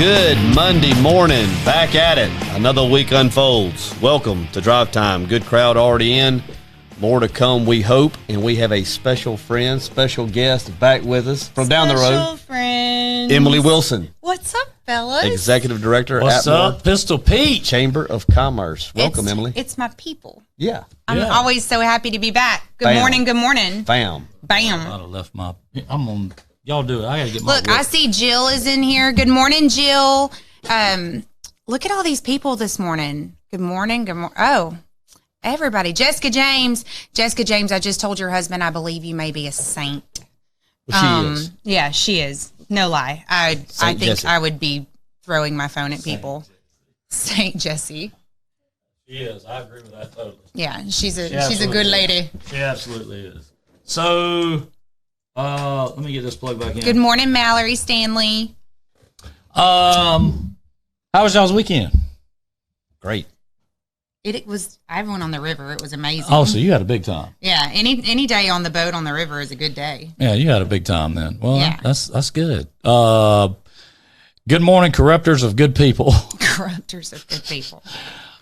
Good Monday morning. Back at it. Another week unfolds. Welcome to Drive Time. Good crowd already in. More to come, we hope. And we have a special friend, special guest back with us from down the road. Special friend. Emily Wilson. What's up, fellas? Executive Director What's at up, Pistol Pete? Chamber of Commerce. Welcome, Emily. It's my people. Yeah. I'm always so happy to be back. Good Bam. morning, good morning. Bam. Bam. I'd have left my. I'm on. Y'all do it. I gotta get my. Look, I see Jill is in here. Good morning, Jill. Look at all these people this morning. Good morning. Good morning. Oh, everybody. Jessica James. Jessica James, I just told your husband I believe you may be a saint. Well, she is. Yeah, she is. No lie. I think Jessie. I would be throwing my phone at people. Saint Jessie. She is. I agree with that totally. Yeah, she's a absolutely good is. lady. She absolutely is. So, let me get this plug back in. Good morning, Mallory Stanley. How was y'all's weekend? Great. It was. I went on the river. It was amazing. Oh, so you had a big time. Yeah, any day on the boat on the river is a good day. Yeah, you had a big time then. Well, Yeah. that's good. Good morning, corruptors of good people. Corrupters of good people.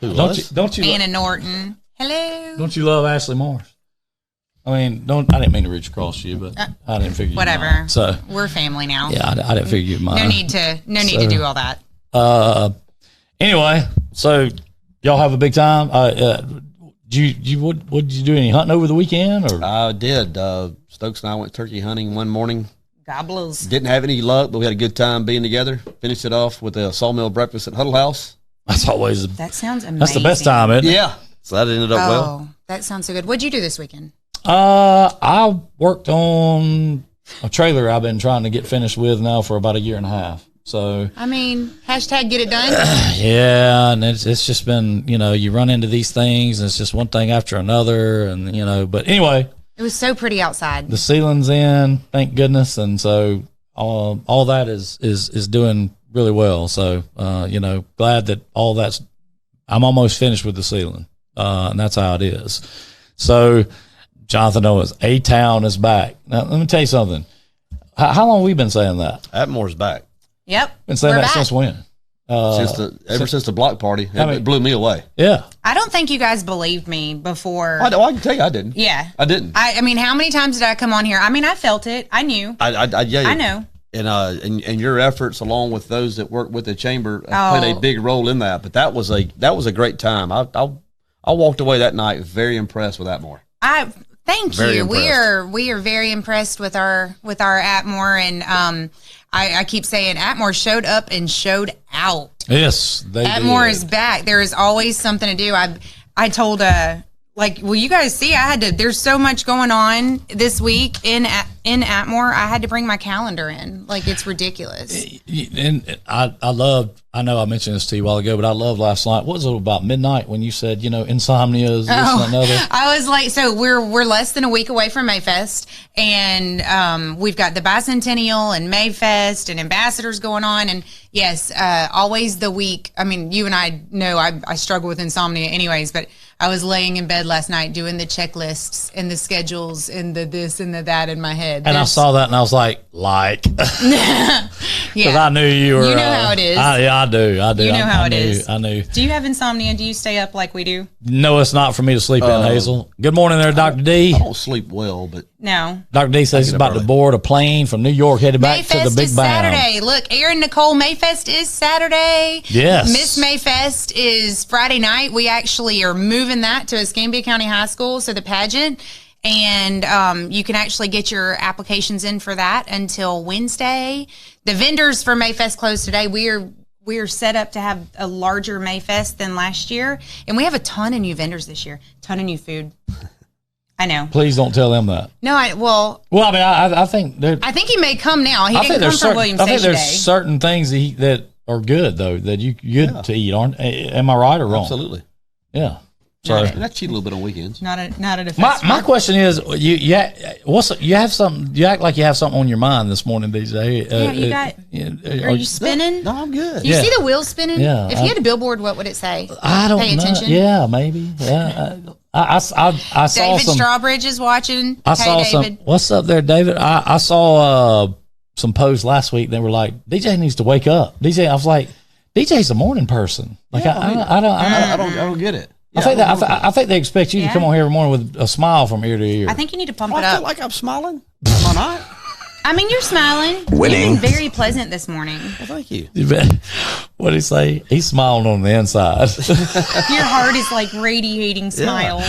Don't you Anna Norton. Hello. don't you love Ashley Morris? I mean, I didn't mean to reach across you, but I didn't figure you Whatever. might. So We're family now. yeah, I didn't figure you might. No need to do all that. Anyway, so y'all have a big time. Did you do any hunting over the weekend? Or I did. Stokes and I went turkey hunting one morning. Gobblers. Didn't have any luck, but we had a good time being together. Finished it off with a sawmill breakfast at Huddle House. that's always That sounds amazing. that's the best time, isn't it? Yeah. So that ended up well. Oh, that sounds so good. What'd you do this weekend? I worked on a trailer I've been trying to get finished with now for about a year and a half. So I mean, hashtag get it done. yeah, and it's just been, you run into these things and it's just one thing after another, and but anyway, It was so pretty outside. the ceiling's in, thank goodness, and so all that is doing really well. So glad that all that's I'm almost finished with the ceiling, and that's how it is. So Jonathan Owens, A-Town is back. Now let me tell you something. How long have we been saying that? Atmore's back. Yep. Been saying We're that back. since when? Since the block party. I mean- It blew me away. Yeah. I don't think you guys believed me before. I can tell you I didn't. Yeah. I didn't. I mean, how many times did I come on here? I mean, I felt it. I knew. Yeah, I know. And your efforts, along with those that work with the chamber, played a big role in that. But that was a great time. I walked away that night very impressed with Atmore. Thank Very you. impressed. We are very impressed with our Atmore, and I keep saying Atmore showed up and showed out. Yes, they Atmore did. is back. There is always something to do. I told will you guys see? There's so much going on this week in Atmore. I had to bring my calendar in. Like, it's ridiculous. And I know I mentioned this to you a while ago, but I loved last night. What was it about midnight when you said, insomnia is this and another? I was like, so we're less than a week away from Mayfest, and we've got the Bicentennial and Mayfest and ambassadors going on, and yes, always the week. I mean, you and I know I struggle with insomnia anyways, but I was laying in bed last night doing the checklists and the schedules and the this and the that in my head. And I saw that and I was like, yeah. because I knew you were. You know how it is. I do. You know how it is. I knew. Do you have insomnia? Do you stay up like we do? No, it's not for me to sleep in, Hazel. Good morning there, Dr. D. I don't sleep well, but No. Dr. D says he's about to board a plane from New York headed back to the Mayfest Big is Bang. Saturday. Look, Aaron Nicole, Mayfest is Saturday. Yes. Miss Mayfest is Friday night. We actually are moving that to Escambia County High School, so the pageant. And you can actually get your applications in for that until Wednesday. The vendors for Mayfest closed today. We are set up to have a larger Mayfest than last year. And we have a ton of new vendors this year, ton of new food. I know. Please don't tell them that. No, Well, I mean, I think I think he may come now. He didn't come from Williams I think Station there's Day. certain things that are good though that you good to eat, aren't? Am I right or wrong? absolutely. Yeah. So And I cheat a little bit on weekends. Not at a my festival. question is, you have something? You act like you have something on your mind this morning, these days. Yeah, you got. Are you spinning? No, I'm good. Do you see the wheels spinning? Yeah, If you had a billboard, what would it say? I don't Pay know. attention. Yeah, maybe. Yeah. I saw David some. Strawbridge is watching. I saw David. some. What's up there, David? I saw some posts last week. They were like, DJ needs to wake up. I was like, DJ's a morning person. Like I don't get it. Yeah, I think they expect you to come on here every morning with a smile from ear to ear. I think you need to pump it up. I feel like I'm smiling. Am I not? I mean, you're smiling. Winning. You've been very pleasant this morning. Well, thank you. What did he say? He's smiling on the inside. Your heart is like radiating smiles.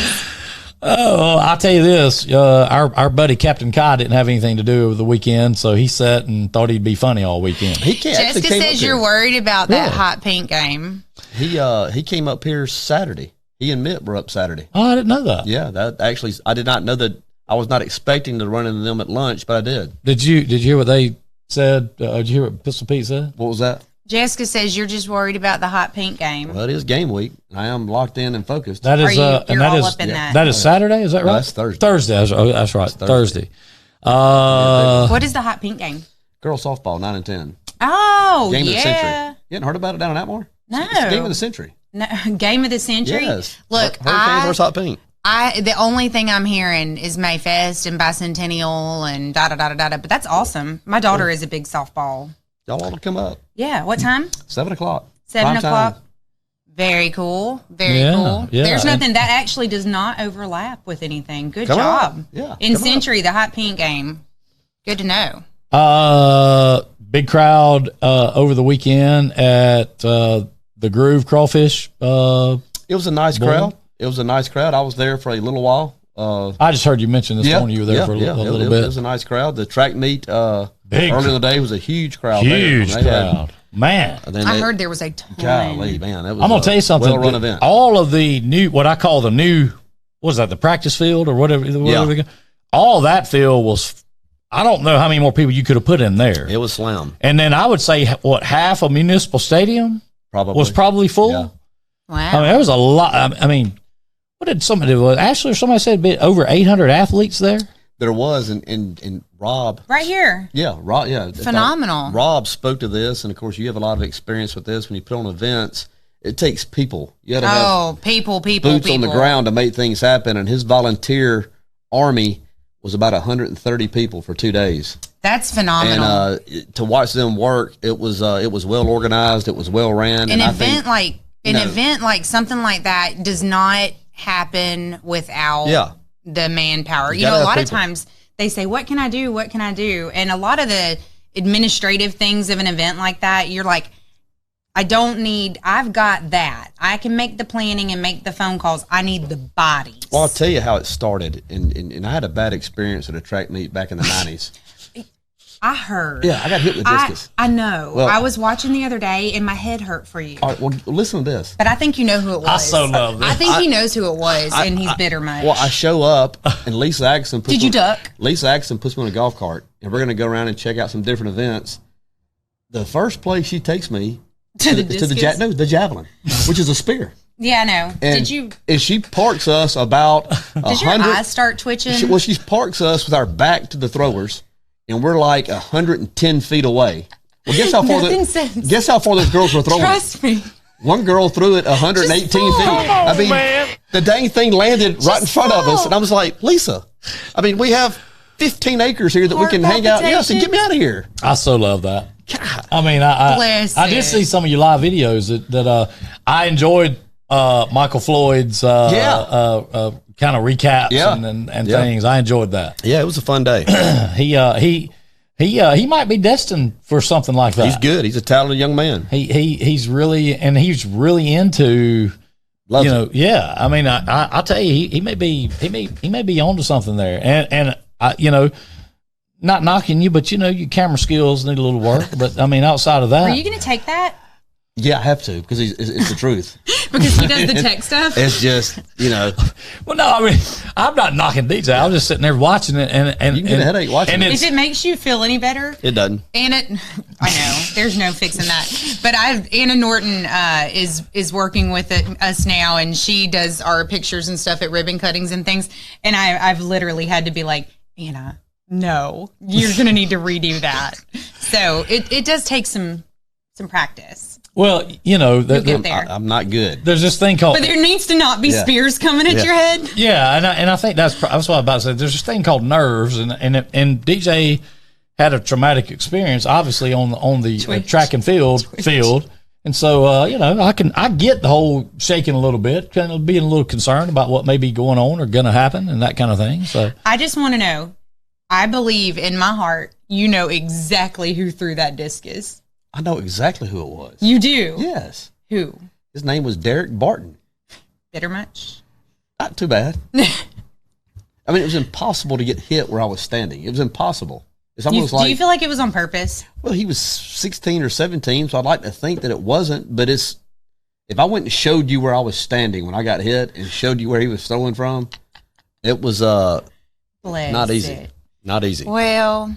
Oh, I'll tell you this. Our buddy Captain Kai didn't have anything to do over the weekend, so he sat and thought he'd be funny all weekend. Jessica says you're worried about that hot pink game. He came up here Saturday. He and Mitt were up Saturday. Oh, I didn't know that. Yeah, that actually, I did not know that. I was not expecting to run into them at lunch, but I did. Did you hear what they said? Did you hear what Pistol Pete said? What was that? Jessica says you're just worried about the hot pink game. Well, it is game week. I am locked in and focused. That is, you're all up in that. That is Saturday, is that right? No, that's Thursday. That's right. Thursday. What is the hot pink game? Girls softball, 9 and 10. Oh, Game of the century. yeah. You hadn't heard about it down in Atmore? No. It's the game of the century. No, game of the century? Yes. Look, Hurricanes versus hot pink. the only thing I'm hearing is Mayfest and Bicentennial and da-da-da-da-da, but that's awesome. My daughter is a big softball. Y'all want to come up? Yeah. What time? 7 o'clock. 7 Prime o'clock. time. Very cool. Very cool. Yeah. There's nothing that actually does not overlap with anything. Good Come job. on. Yeah. In come Century, the hot pink game. Good to know. Big crowd over the weekend at the Groove Crawfish. It was a nice crowd. It was a nice crowd. I was there for a little while. I just heard you mention this morning you were there for a little bit. It was a nice crowd. The track meet Big. early in the day was a huge crowd. Huge there. crowd. Man. I heard there was a ton. Golly, man. That was I'm going to tell you something. Well-run event. All of the new, what I call the new, what is that, the practice field or whatever. All that field was, I don't know how many more people you could have put in there. It was slam. And then I would say, half a municipal stadium was probably full. Yeah. Wow. I mean, there was a lot. I mean, what did somebody do? Ashley or somebody said over 800 athletes there? There was, and Rob. Right here. Yeah, Rob. Yeah, Phenomenal. Rob spoke to this, and of course, you have a lot of experience with this. When you put on events, it takes people. You got to have people, boots on the ground to make things happen. And his volunteer army was about 130 people for 2 days. That's phenomenal. And to watch them work, it was well organized. It was well ran. An event like something like that does not happen without the manpower. You know, a lot of times they say, what can I do? What can I do? And a lot of the administrative things of an event like that, you're like, I've got that. I can make the planning and make the phone calls. I need the bodies. Well, I'll tell you how it started. And I had a bad experience at a track meet back in the 90s. I heard. Yeah, I got hit with discus. I know. Well, I was watching the other day and my head hurt for you. All right, well, listen to this. But I think you know who it was. I so love this. I think he knows who it was, and he's bitter much. Well, I show up, and Lisa Axon puts Did you duck? Lisa Axon puts me on a golf cart, and we're going to go around and check out some different events. The first place she takes me to the javelin, which is a spear. Yeah, I know. And, and she parks us about Did your eyes start twitching? She parks us with our back to the throwers, and we're like 110 feet away. Well, guess how far those girls were throwing? Trust me. One girl threw it 118 feet. I mean, the dang thing landed right in front of us, and I was like, Lisa, I mean, we have 15 acres here that we can hang out. Yeah, so get me out of here. I so love that. God. I mean, I did see some of your live videos that I enjoyed. Michael Floyd's kind of recaps and things. I enjoyed that. Yeah, it was a fun day. He might be destined for something like that. He's good. He's a talented young man. He's really into yeah. I mean, I'll tell you, he may be onto something there. And not knocking you, but your camera skills need a little work. But I mean, outside of that, are you going to take that? Yeah, I have to because it's the truth. Because he does the tech stuff. It's just Well, no, I mean, I'm not knocking DJ. I was just sitting there watching it, and you can get a headache watching it. If it makes you feel any better, it doesn't. And I know there's no fixing that. But Anna Norton is working with us now, and she does our pictures and stuff at ribbon cuttings and things. And I've literally had to be like, Anna, no, you're gonna need to redo that. So it does take some practice. Well, I'm not good. There's this thing called, but there needs to not be spears coming at your head. Yeah, and I think that's what I'm about to say. There's this thing called nerves, and DJ had a traumatic experience, obviously on the track and field. And so, I get the whole shaking a little bit, kind of being a little concerned about what may be going on or going to happen and that kind of thing. So I just want to know, I believe in my heart, you know exactly who threw that discus. I know exactly who it was. You do? Yes. Who? His name was Derek Barton. Bitter much? Not too bad. I mean, it was impossible to get hit where I was standing. It was impossible. It's almost do you feel like it was on purpose? Well, he was 16 or 17, so I'd like to think that it wasn't. But if I went and showed you where I was standing when I got hit and showed you where he was throwing from, it was not easy. Not easy. Well,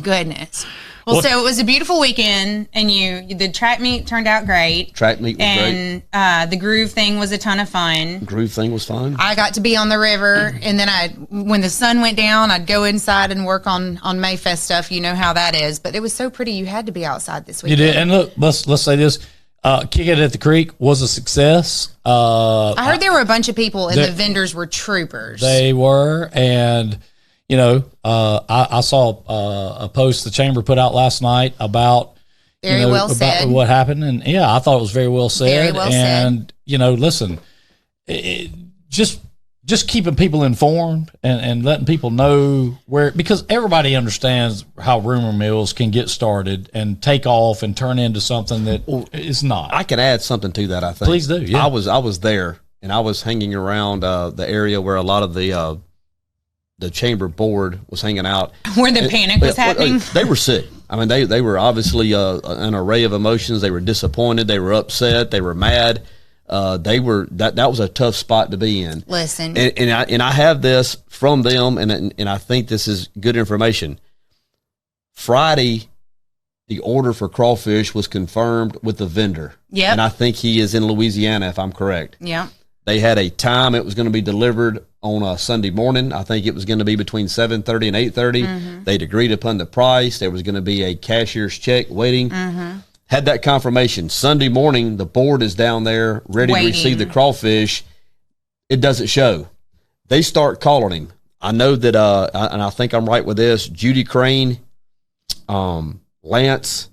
goodness. Well, so it was a beautiful weekend, and the track meet turned out great. Track meet was great. And the groove thing was a ton of fun. Groove thing was fun. I got to be on the river, and then when the sun went down, I'd go inside and work on Mayfest stuff. You know how that is. But it was so pretty. You had to be outside this weekend. You did. And look, let's say this. Kick It at the Creek was a success. I heard there were a bunch of people, and the vendors were troopers. They were, and I saw a post the chamber put out last night about about what happened, and I thought it was very well said. Very well said. Listen, just keeping people informed and letting people know because everybody understands how rumor mills can get started and take off and turn into something that is not. I can add something to that. I think. Please do. Yeah. I was there, and I was hanging around the area where a lot of the chamber board was hanging out, where the panic was happening. They were sick. I mean, they were obviously an array of emotions. They were disappointed. They were upset. They were mad. They were that was a tough spot to be in. Listen, and I have this from them, and I think this is good information. Friday, the order for crawfish was confirmed with the vendor. Yeah, and I think he is in Louisiana, if I'm correct. Yeah. They had a time it was going to be delivered on a Sunday morning. I think it was going to be between 7:30 and 8:30. Mm-hmm. They'd agreed upon the price. There was going to be a cashier's check waiting. Mm-hmm. Had that confirmation. Sunday morning, the board is down there ready to receive the crawfish. It doesn't show. They start calling him. I know that, and I think I'm right with this, Judy Crane, Lance,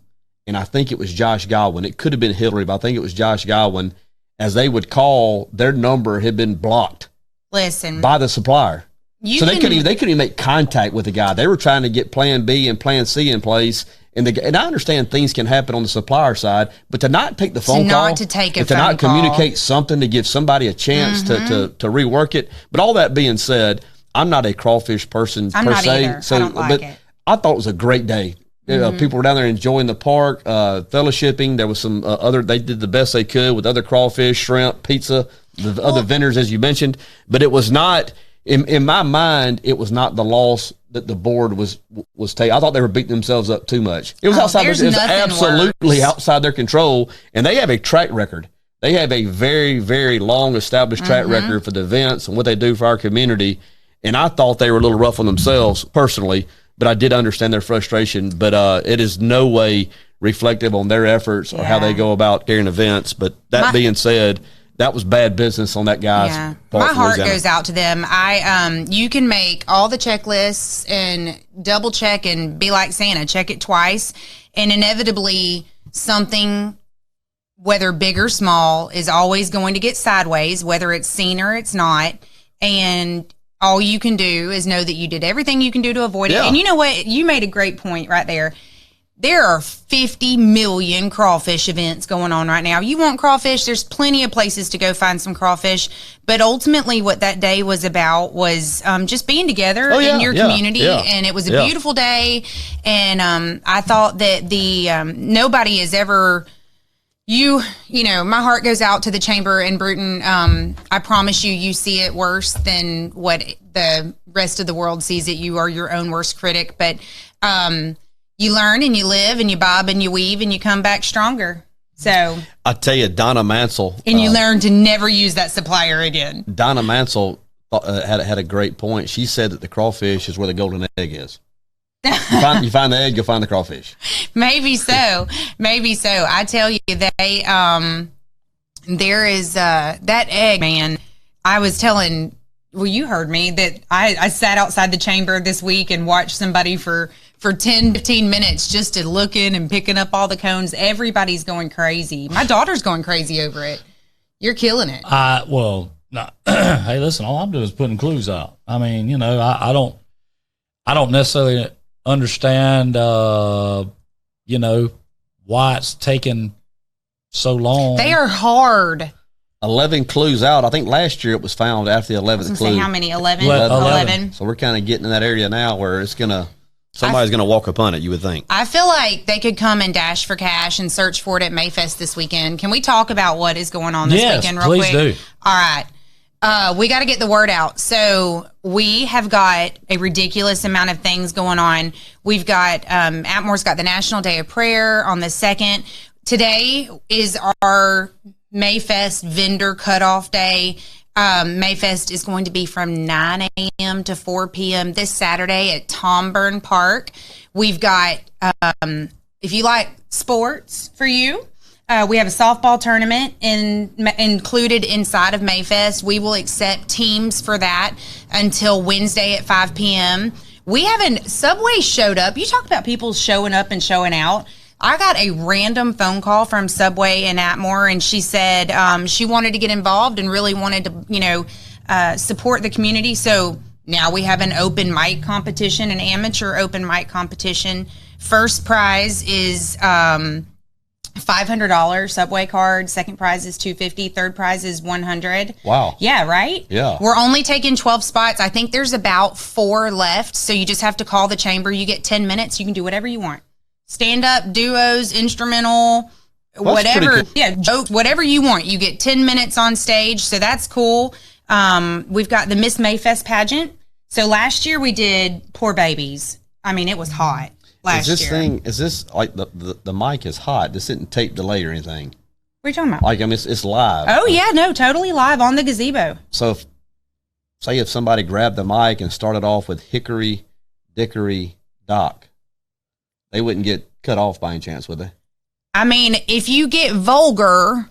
and I think it was Josh Godwin. It could have been Hillary, but I think it was Josh Godwin. As they would call, their number had been blocked. Listen, by the supplier. They couldn't even make contact with the guy. They were trying to get plan B and plan C in place. And I understand things can happen on the supplier side, but to not take the phone call, to not communicate something to give somebody a chance to rework it. But all that being said, I'm not a crawfish person per se. Either. So, I don't like it. I thought it was a great day. People were down there enjoying the park, fellowshipping. There was some they did the best they could with other crawfish, shrimp, pizza, the other vendors, as you mentioned. But it was not, in my mind, it was not the loss that the board was taking. I thought they were beating themselves up too much. It was outside. It was absolutely outside their control. And they have a track record. They have a very, very long established track record for the events and what they do for our community. And I thought they were a little rough on themselves personally. But I did understand their frustration, but it is no way reflective on their efforts or how they go about carrying events. But that being said, that was bad business on that guy's part. My heart goes out to them. You can make all the checklists and double check and be like Santa, check it twice, and inevitably something, whether big or small, is always going to get sideways, whether it's seen or it's not, and all you can do is know that you did everything you can do to avoid it. And you know what? You made a great point right there. There are 50 million crawfish events going on right now. You want crawfish, there's plenty of places to go find some crawfish. But ultimately what that day was about was just being together in your community. And it was a beautiful day. And I thought that nobody has ever... You know, my heart goes out to the chamber in Bruton. I promise you see it worse than what the rest of the world sees it. You are your own worst critic. But you learn and you live and you bob and you weave and you come back stronger. So I tell you, Donna Mansell. And you learn to never use that supplier again. Donna Mansell had a great point. She said that the crawfish is where the golden egg is. You find the egg, you'll find the crawfish. Maybe so. I tell you, there is that egg, man. I was telling, well, you heard me that I sat outside the chamber this week and watched somebody for for 10, 15 minutes just to looking and picking up all the cones. Everybody's going crazy. My daughter's going crazy over it. You're killing it. Well, no. Hey, listen, all I'm doing is putting clues out. I mean, I don't necessarily understand, why it's taken so long. They are hard. 11 clues out. I think last year it was found after the 11th clue. How many? 11? 11. So we're kind of getting in that area now where somebody's going to walk upon it, you would think. I feel like they could come and dash for cash and search for it at Mayfest this weekend. Can we talk about what is going on this weekend real quick? Yes, please do. All right. We got to get the word out. So we have got a ridiculous amount of things going on. We've got, Atmore's got the National Day of Prayer on the 2nd. Today is our Mayfest vendor cutoff day. Mayfest is going to be from 9 a.m. to 4 p.m. this Saturday at Tom Byrne Park. We've got, if you like sports for you, we have a softball tournament included inside of Mayfest. We will accept teams for that until Wednesday at 5 p.m. Subway showed up. You talk about people showing up and showing out. I got a random phone call from Subway in Atmore, and she said she wanted to get involved and really wanted to, support the community. So now we have an open mic competition, an amateur open mic competition. First prize is $500 Subway card. Second prize is $250. Third prize is $100. Wow. Yeah, right? Yeah. We're only taking 12 spots. I think there's about 4 left, so you just have to call the chamber. You get 10 minutes. You can do whatever you want. Stand up, duos, instrumental, whatever. Cool. Yeah, joke, whatever you want. You get 10 minutes on stage, so that's cool. We've got the Miss Mayfest pageant. So last year we did Poor Babies. I mean, it was hot last year. Is this like the mic is hot? This isn't tape delay or anything? What are you talking about? Like, I mean, it's live. Oh, yeah, no, totally live on the gazebo. So if somebody grabbed the mic and started off with Hickory Dickory Dock, they wouldn't get cut off by any chance, would they? I mean, if you get vulgar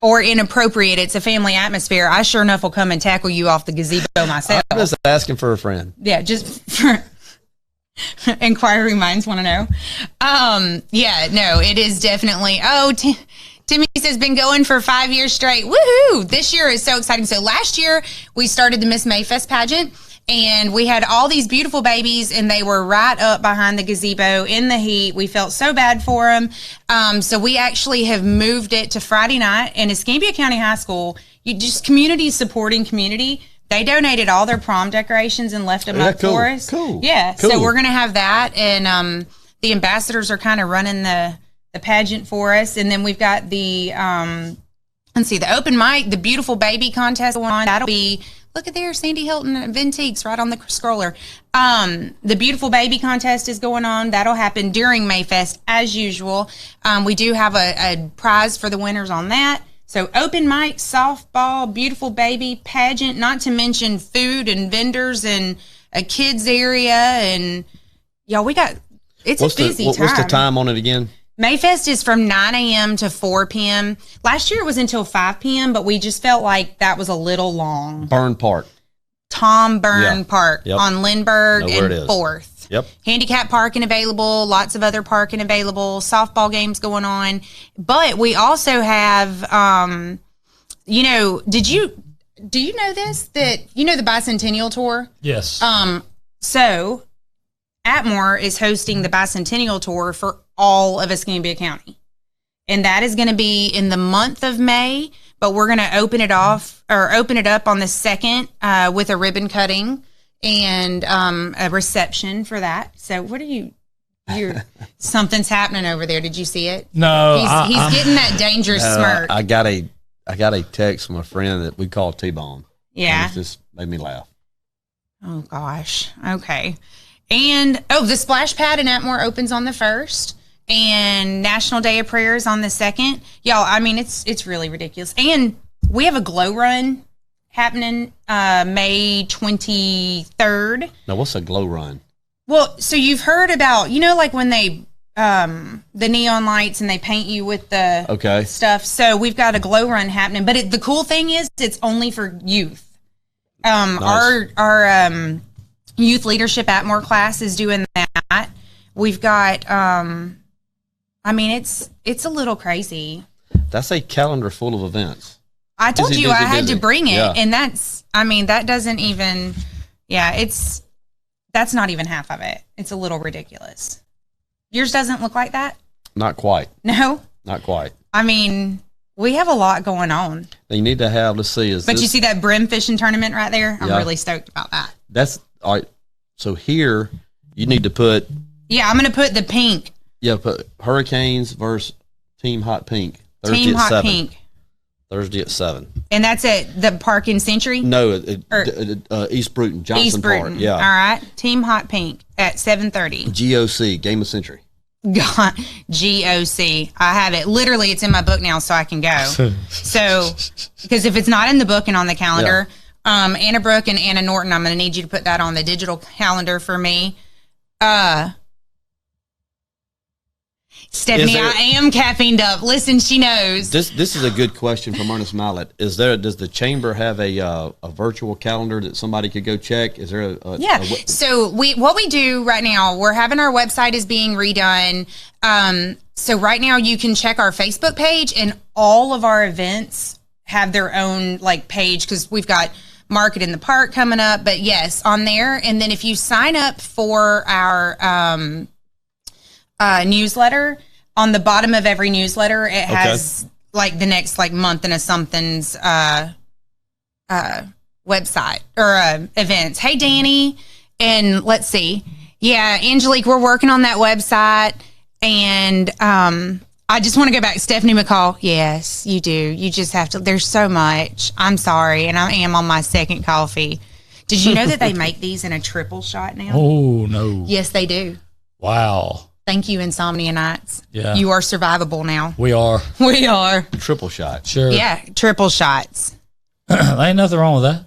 or inappropriate, it's a family atmosphere. I sure enough will come and tackle you off the gazebo myself. I'm just asking for a friend. Yeah, just for inquiring minds want to know. Yeah, no, it is definitely. Timmy says been going for 5 years straight. Woohoo! This year is so exciting. So last year we started the Miss Mayfest pageant. And we had all these beautiful babies, and they were right up behind the gazebo in the heat. We felt so bad for them. So we actually have moved it to Friday night. And Escambia County High School, community supporting community. They donated all their prom decorations and left them up for us. Cool. Yeah. Cool. So we're going to have that. And the ambassadors are kind of running the pageant for us. And then we've got the, the open mic, the beautiful baby contest going on. That'll be... Look at there, Sandy Hilton and Ventiques right on the scroller. The Beautiful Baby Contest is going on. That'll happen during Mayfest as usual. We do have a prize for the winners on that. So open mic, softball, Beautiful Baby, pageant, not to mention food and vendors and a kids area. And y'all, it's a busy time. What's the time on it again? Mayfest is from 9 a.m. to 4 p.m. Last year it was until 5 p.m., but we just felt like that was a little long. Byrne Park. Tom Byrne Park on Lindbergh and 4th. Yep. Handicap parking available, lots of other parking available, softball games going on. But we also have, do you know this? That, the Bicentennial Tour? Yes. So Atmore is hosting the Bicentennial Tour for all of Escambia County. And that is going to be in the month of May, but we're going to open it up on the 2nd with a ribbon cutting and a reception for that. So what are something's happening over there. Did you see it? No. He's getting that dangerous smirk. I got a text from a friend that we call T-Bone. Yeah. And it just made me laugh. Oh gosh. Okay. And the splash pad in Atmore opens on the 1st. And National Day of Prayer is on the 2nd. Y'all, I mean, it's really ridiculous. And we have a glow run happening May 23rd. Now, what's a glow run? Well, so you've heard about, like when they, the neon lights and they paint you with the stuff. So we've got a glow run happening. But the cool thing is it's only for youth. Nice. Our youth leadership Atmore class is doing that. We've got, I mean, it's a little crazy. That's a calendar full of events. I told Busy, you busy, I had busy. to bring it, Yeah. and that doesn't even, that's not even half of it. It's a little ridiculous. Yours doesn't look like that? Not quite. No? Not quite. I mean, we have a lot going on. They need to have, let's see. But you see that brim fishing tournament right there? I'm Yeah. really stoked about that. That's, all right. So here, you need to put, Yeah, I'm going to put the pink. put Hurricanes versus Team Hot Pink. Thursday Team at Hot 7. Pink. Thursday at 7. And that's at the park in Century? No, East Bruton, Johnson East Bruton. Park. Yeah. All right. Team Hot Pink at 7:30. GOC, Game of Century. God, GOC. I have it. Literally, it's in my book now, so I can go. So, because if it's not in the book and on the calendar, Anna Brooke and Anna Norton, I'm going to need you to put that on the digital calendar for me. Stephanie, I am caffeined up. Listen, she knows. This is a good question from Ernest Mallet. Does the chamber have a virtual calendar that somebody could go check? Is there So what we do right now, we're having our website is being redone. So right now you can check our Facebook page, and all of our events have their own page, because we've got Market in the Park coming up. But yes, on there. And then if you sign up for our newsletter, on the bottom of every newsletter, it has the next month and a something's website or events. Hey, Danny. And let's see. Yeah, Angelique, we're working on that website. And I just want to go back. Stephanie McCall. Yes, you do. You just have to. There's so much. I'm sorry. And I am on my second coffee. Did you know that they make these in a triple shot now? Oh, no. Yes, they do. Wow. Thank you, Insomnia Nights. Yeah. You are survivable now. We are. We are. triple shot? Sure. Yeah, triple shots. There ain't nothing wrong with that.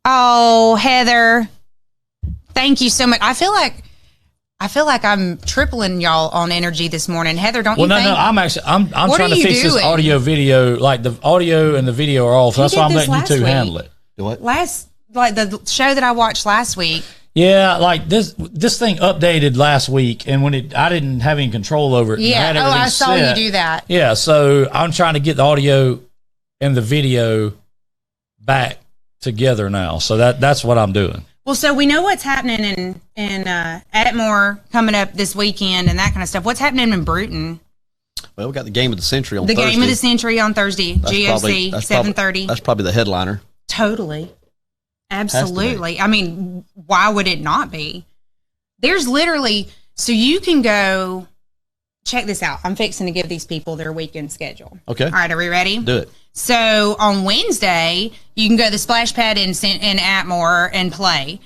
Oh, Heather. Thank you so much. I feel like I'm tripling y'all on energy this morning. Heather, don't you think? No, I'm What trying are to you fix this doing? audio video. Like the audio and the video are off. So You that's why I'm did this letting you two last handle week. it. Do what? The show that I watched last week. Yeah, like this thing updated last week, and I didn't have any control over it. Yeah. And Oh, everything I saw set. you do that. Yeah, so I'm trying to get the audio and the video back together now. So that's what I'm doing. Well, so we know what's happening in Atmore coming up this weekend and that kind of stuff. What's happening in Bruton? Well, we got the Game of the Century on The Thursday. Game of the Century on Thursday. GOC, 7:30. That's probably the headliner. Totally. Absolutely. I mean, why would it not be? There's literally, so you can go, check this out. I'm fixing to give these people their weekend schedule. Okay. All right, are we ready? Do it. So on Wednesday, you can go to the splash pad in Atmore and play.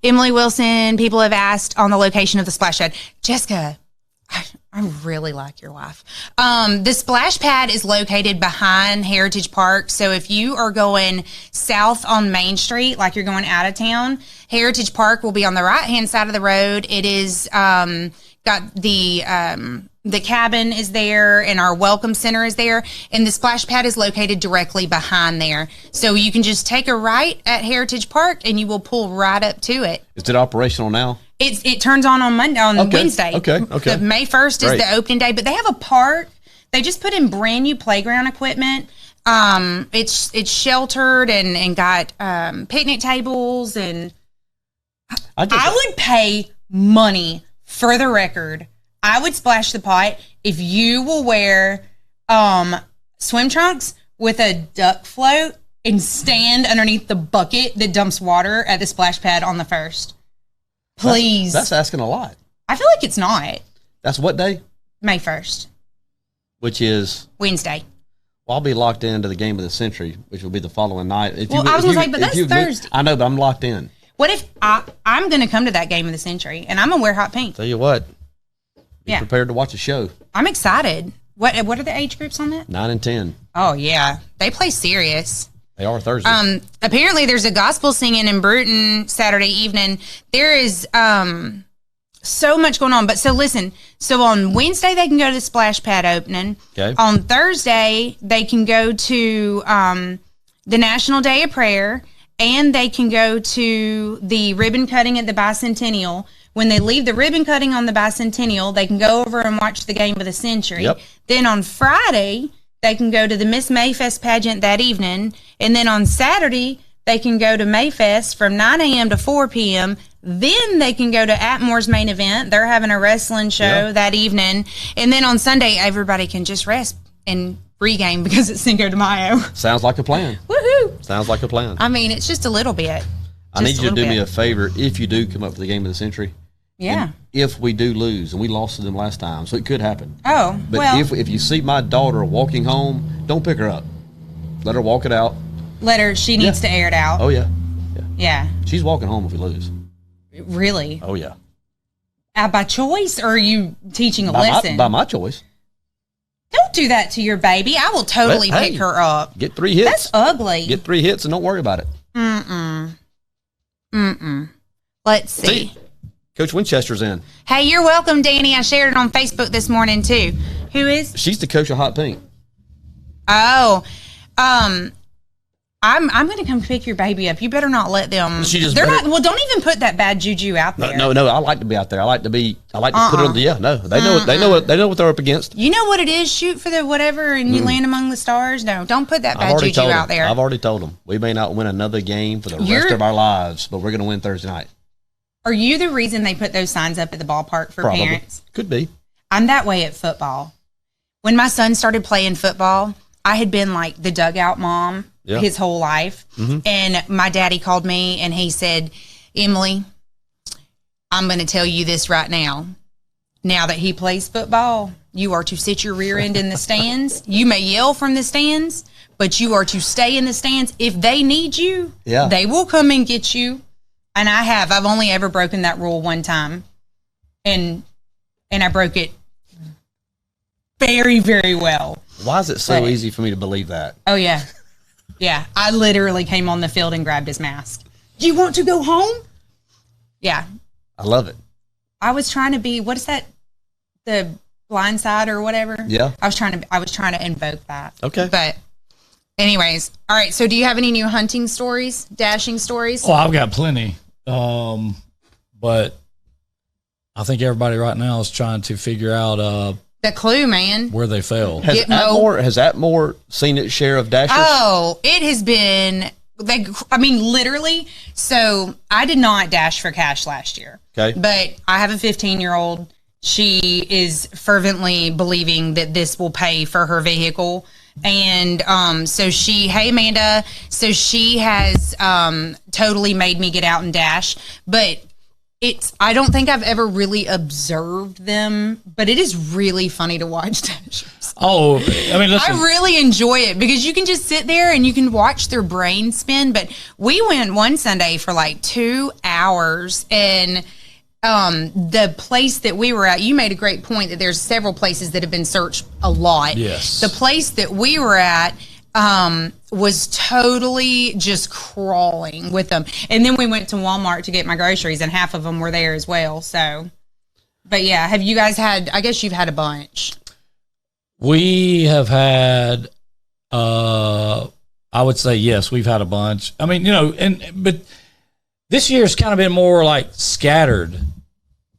Emily Wilson, people have asked on the location of the splash pad. Jessica, I really like your wife. The splash pad is located behind Heritage Park. So if you are going south on Main Street, like you're going out of town, Heritage Park will be on the right-hand side of the road. It is got the cabin is there, and our welcome center is there, and the splash pad is located directly behind there. So you can just take a right at Heritage Park, and you will pull right up to it. Is it operational now? It turns on Wednesday. Okay. The May 1st is the opening day, but they have a park. They just put in brand new playground equipment. It's sheltered and got picnic tables, and I would pay money, for the record. I would splash the pot if you will wear swim trunks with a duck float and stand underneath the bucket that dumps water at the splash pad on the 1st. Please. That's asking a lot. I feel like it's not. That's what day? May 1st. Which is? Wednesday. Well, I'll be locked into the Game of the Century, which will be the following night. I was going to say, but that's Thursday. I know, but I'm locked in. What if I'm going to come to that Game of the Century, and I'm going to wear hot pink? Tell you what. Be prepared to watch a show. I'm excited. What are the age groups on that? 9 and 10. Oh, yeah. They play serious. They are Thursday. Apparently, there's a gospel singing in Bruton Saturday evening. There is so much going on. But so listen. So on Wednesday, they can go to the splash pad opening. Okay. On Thursday, they can go to the National Day of Prayer. and they can go to the ribbon cutting at the Bicentennial. When they leave the ribbon cutting on the Bicentennial, they can go over and watch the game of the century. Yep. Then on Friday, they can go to the Miss Mayfest pageant that evening. And then on Saturday, they can go to Mayfest from 9 a.m. to 4 p.m. Then they can go to Atmore's main event. They're having a wrestling show that evening. And then on Sunday, everybody can just rest and pregame because it's Cinco de Mayo. Sounds like a plan. Woohoo! Sounds like a plan. I mean, it's just a little bit. I need you to do me a favor if you do come up for the game of the century. Yeah. If we do lose, and we lost to them last time, so it could happen. Oh, but well. if you see my daughter walking home, don't pick her up. Let her walk it out. She needs to air it out. Oh, yeah. Yeah. She's walking home if we lose. Really? Oh, yeah. By choice, or are you teaching a lesson? By my choice. Don't do that to your baby. I will totally pick her up. Get 3 hits. That's ugly. Get 3 hits and don't worry about it. Let's see. Coach Winchester's in. Hey, you're welcome, Danny. I shared it on Facebook this morning, too. Who is? She's the coach of Hot Pink. Oh, I'm going to come pick your baby up. You better not let them. They're not. Well, don't even put that bad juju out there. No. I like to be out there. I like to put it on the. Yeah, no. They know what they're up against. You know what it is. Shoot for the whatever, and you land among the stars. No, don't put that bad juju out there. I've already told them we may not win another game for the rest of our lives, but we're going to win Thursday night. Are you the reason they put those signs up at the ballpark for parents? Could be. I'm that way at football. When my son started playing football, I had been like the dugout mom his whole life. And my daddy called me and he said, Emily, I'm going to tell you this right now. Now that he plays football, you are to sit your rear end in the stands. You may yell from the stands, but you are to stay in the stands. If they need you, they will come and get you. And I've only ever broken that rule one time. And I broke it very, very well. Why is it so easy for me to believe that? Oh, yeah. Yeah. I literally came on the field and grabbed his mask. Do you want to go home? Yeah. I love it. I was trying to be, what is that? The blind side or whatever? Yeah. I was trying to invoke that. Okay. But anyways, all right. So do you have any new hunting stories, dashing stories? Well, I've got plenty. But I think everybody right now is trying to figure out the clue, man, where they fell. Has Atmore seen its share of dashers? Oh, it has been literally. So I did not dash for cash last year. Okay. But I have a 15-year-old. She is fervently believing that this will pay for her vehicle. And hey, Amanda, so she has totally made me get out and dash. But I don't think I've ever really observed them, but it is really funny to watch dashers. Oh, I mean, listen. I really enjoy it because you can just sit there and you can watch their brain spin. But we went one Sunday for like 2 hours, and the place that we were at, you made a great point that there's several places that have been searched a lot. Yes. The place that we were at was totally just crawling with them. And then we went to Walmart to get my groceries, and half of them were there as well. So, but yeah, have you guys I guess you've had a bunch. We have had, I would say, yes, we've had a bunch. I mean, but this year's kind of been more like scattered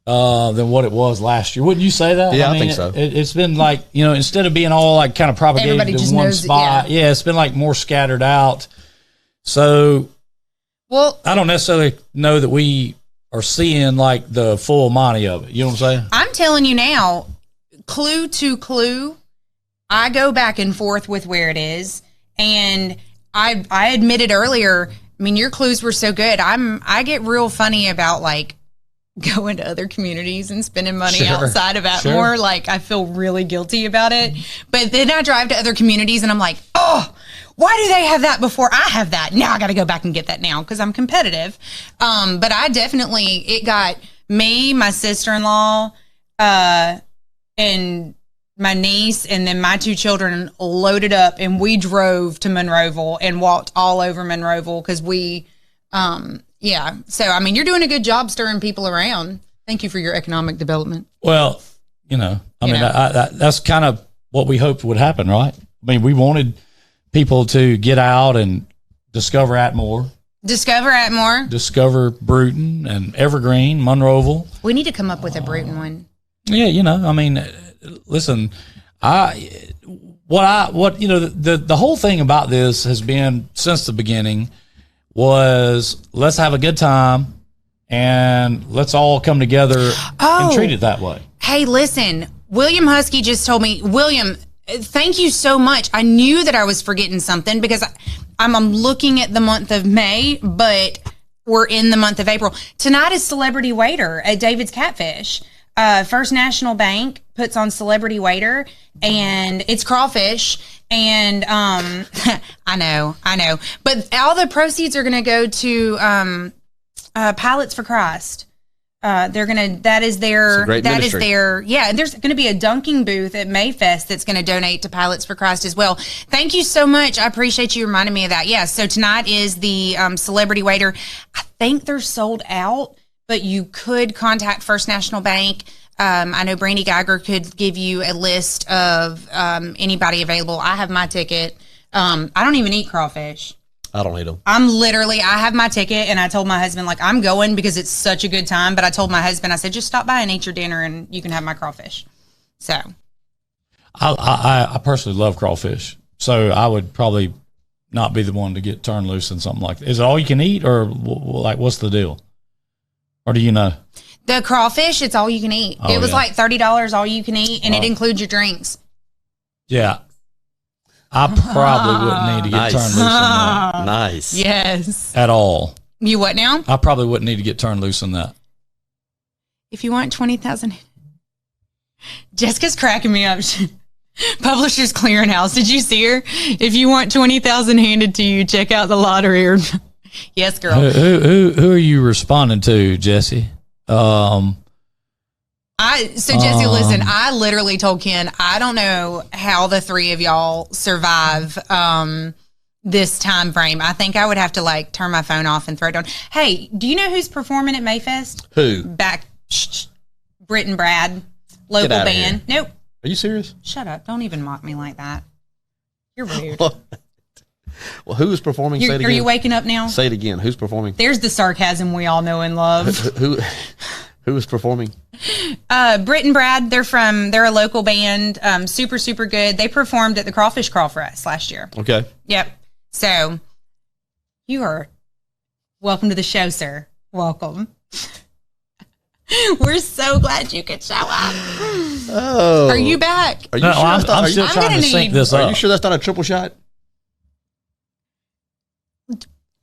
than what it was last year. Wouldn't you say that? Yeah, I think so. It's been like, instead of being all like kind of propagated in one spot, it's been like more scattered out. So, well, I don't necessarily know that we are seeing like the full money of it. You know what I'm saying? I'm telling you now, clue to clue, I go back and forth with where it is. And I admitted earlier, I mean, your clues were so good. I get real funny about like going to other communities and spending money outside of Atmore. Like, I feel really guilty about it. But then I drive to other communities and I'm like, oh, why do they have that before I have that? Now I got to go back and get that now because I'm competitive. But it got me, my sister-in-law, and my niece, and then my 2 children loaded up, and we drove to Monroeville and walked all over Monroeville because we, So, I mean, you're doing a good job stirring people around. Thank you for your economic development. Well, that's kind of what we hoped would happen, right? I mean, we wanted people to get out and discover Atmore Discover Atmore. Discover Bruton and Evergreen, Monroeville. We need to come up with a Bruton one. Yeah, I mean, listen, the whole thing about this has been since the beginning was let's have a good time and let's all come together and treat it that way. Hey, listen, William Husky just told me, William, thank you so much. I knew that I was forgetting something because I'm looking at the month of May, but we're in the month of April. Tonight is Celebrity Waiter at David's Catfish. First National Bank puts on Celebrity Waiter, and it's crawfish. And I know, but all the proceeds are going to go to Pilots for Christ. That is their, there's going to be a dunking booth at Mayfest that's going to donate to Pilots for Christ as well. Thank you so much. I appreciate you reminding me of that. Yeah. So tonight is the Celebrity Waiter. I think they're sold out, but you could contact First National Bank. I know Brandy Geiger could give you a list of anybody available. I have my ticket. I don't even eat crawfish. I don't eat them. I have my ticket, and I told my husband, like, I'm going because it's such a good time. But I told my husband, I said, just stop by and eat your dinner, and you can have my crawfish. So, I personally love crawfish, so I would probably not be the one to get turned loose in something like that. Is it all you can eat, or like what's the deal? Or do you know? The crawfish, it's all you can eat. It was like $30 all you can eat, and it includes your drinks. Yeah. I probably wouldn't need to get turned loose on that. Nice. Yes. At all. You what now? I probably wouldn't need to get turned loose on that. If you want 20,000. Jessica's cracking me up. Publishers Clearinghouse. Did you see her? If you want 20,000 handed to you, check out the lottery. Yes, girl. Who are you responding to, Jesse? Jesse, listen, I literally told Ken, I don't know how the three of y'all survive this time frame. I think I would have to like turn my phone off and throw it down. Hey, do you know who's performing at Mayfest? Who? Britt and Brad, local band. Nope. Are you serious? Shut up. Don't even mock me like that. You're rude. Well, who is performing? Say it again. Are you waking up now? Say it again. Who's performing? There's the sarcasm we all know and love. Who is performing? Britt and Brad, they're a local band, super, super good. They performed at the Crawfish Crawl for us last year. Okay. Yep. So, you are welcome to the show, sir. Welcome. We're so glad you could show up. Oh. Are you back? Are you sure? I'm still trying to sync this up. Are you sure that's not a triple shot?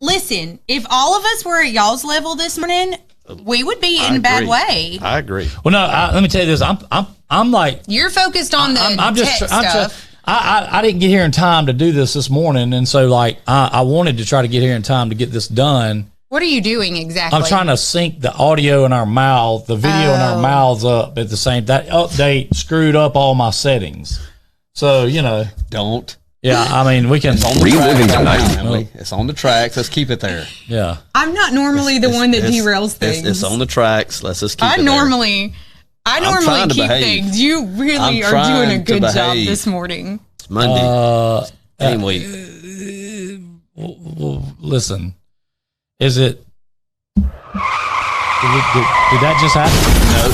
Listen, if all of us were at y'all's level this morning, we would be in a bad way. I agree. Well, no, let me tell you this. I'm like, you're focused on the tech stuff. I didn't get here in time to do this morning, and so like I wanted to try to get here in time to get this done. What are you doing exactly? I'm trying to sync the audio in our mouth, the video in our mouths up at the same. That update screwed up all my settings. So don't. Yeah, I mean, we can reliving tonight. It's on the tracks. Let's keep it there. Yeah. I'm not normally the one that derails things. It's on the tracks. Let's just keep it there. I normally keep things. You really are doing a good job this morning. It's Monday. Game week. Well, listen, is it? Did that just happen? No,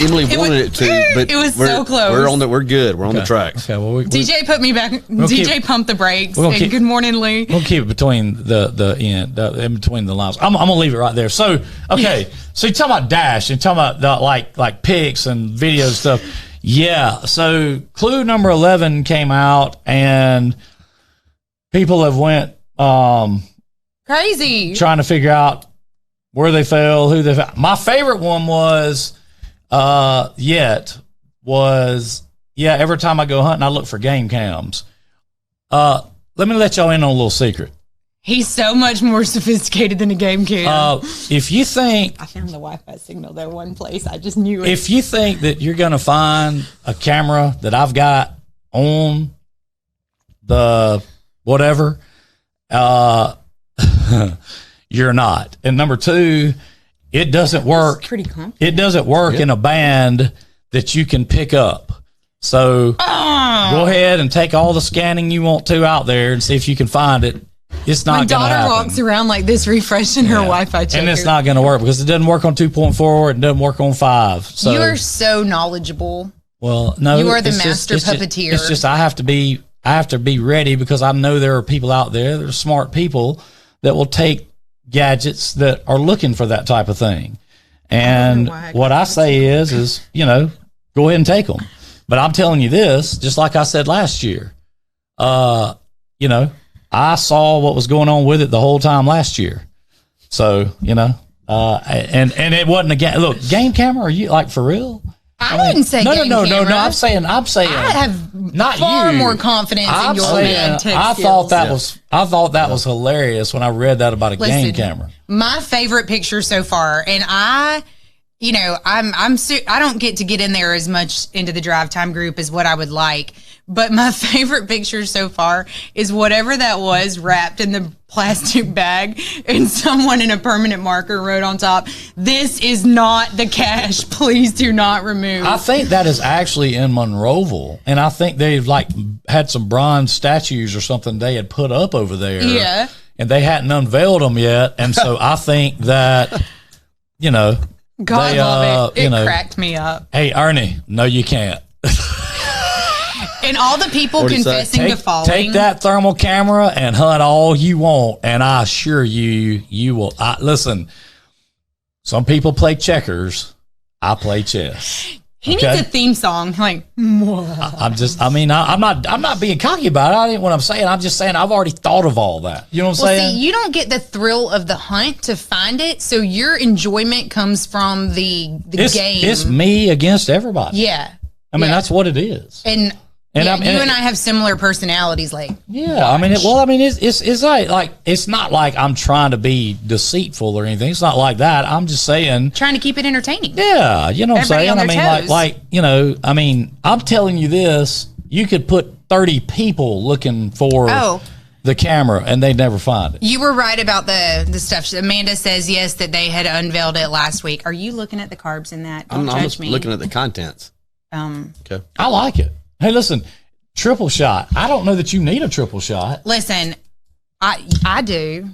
Emily wanted it to, but it was so close. We're good. We're on the tracks. Okay, well, DJ put me back. DJ pumped the brakes. And good morning, Lee. We'll keep it between the end, in between the lines. I'm gonna leave it right there. So, okay, so you're talking about Dash and talking about the like pics and video stuff. Yeah. So clue number 11 came out, and people have went crazy trying to figure out where they fell, who they fell. My favorite one was every time I go hunting, I look for game cams. Let me let y'all in on a little secret. He's so much more sophisticated than a game cam. If you think... I found the Wi-Fi signal there one place. I just knew it. If you think that you're going to find a camera that I've got on the whatever, you're not. And number two, it doesn't work. Pretty confident. It doesn't work in a band that you can pick up. So go ahead and take all the scanning you want to out there and see if you can find it. it's not My going to happen. daughter walks around like this, refreshing her Wi-Fi checker. And it's not going to work because it doesn't work on 2.4. It doesn't work on 5. So you are so knowledgeable. well, no, You are the it's master just, puppeteer. It's just I have to be ready because I know there are people out there that are smart people that will take gadgets that are looking for that type of thing. And what I say is, you know, go ahead and take them. But I'm telling you this, just like I said last year, you know, I saw what was going on with it the whole time last year. So, you know, and it wasn't a game. Look, game camera, are you like for real? I wouldn't say no, game no. camera. I'm saying. I have not far you. more confidence in your man tech I skills. thought that was hilarious when I read that about a game camera. My favorite picture so far, and I don't get in there as much into the drive time group as what I would like. But my favorite picture so far is whatever that was wrapped in the plastic bag, and someone in a permanent marker wrote on top, "This is not the cash. Please do not remove." I think that is actually in Monroeville, and I think they've like had some bronze statues or something they had put up over there. Yeah. And they hadn't unveiled them yet, and so I think that, you know, God love it. It cracked me up. Hey, Ernie, no, you can't. And all the people confessing to falling. Take that thermal camera and hunt all you want, and I assure you, you will. Listen, some people play checkers. I play chess. He needs a theme song, like. I'm not being cocky about it. I ain't what I'm saying. I'm just saying I've already thought of all that. You know what I'm saying? See, you don't get the thrill of the hunt to find it, so your enjoyment comes from the game. It's me against everybody. Yeah. I mean, that's what it is. And you and I have similar personalities, like. Yeah, I mean, it's like it's not like I'm trying to be deceitful or anything. It's not like that. I'm just saying, trying to keep it entertaining. Yeah, you know what I'm saying. I mean, like you know, I mean, I'm telling you this. You could put 30 people looking for the camera, and they'd never find it. You were right about the stuff. Amanda says yes that they had unveiled it last week. Are you looking at the carbs in that? Don't I'm judge me. looking at the contents. Okay. I like it. Hey, listen, triple shot. I don't know that you need a triple shot. Listen, I do.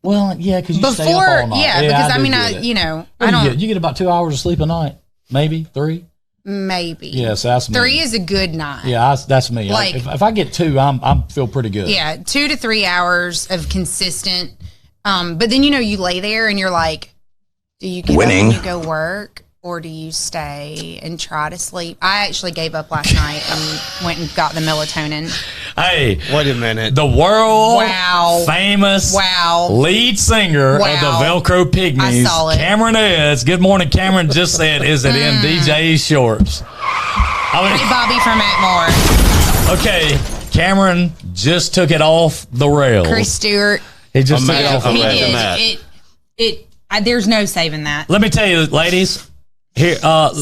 Well, yeah, because you stay up all night. Yeah, because I don't. You get about 2 hours of sleep a night, maybe 3. Maybe. Yes, that's me. 3 is a good night. Yeah, that's me. Like, if I get 2, I'm feel pretty good. Yeah, 2 to 3 hours of consistent. But then you lay there and you're like, do you get up and you go work? Or do you stay and try to sleep? I actually gave up last night and went and got the melatonin. Hey, wait a minute. The world famous lead singer of the Velcro Pygmies, I saw it. Cameron Eds. Good morning, Cameron just said, is it in DJ's shorts? Hey, Bobby from Atmore. Okay, Cameron just took it off the rails. Chris Stewart. He just took it off the rails. There's no saving that. Let me tell you, ladies. Here, let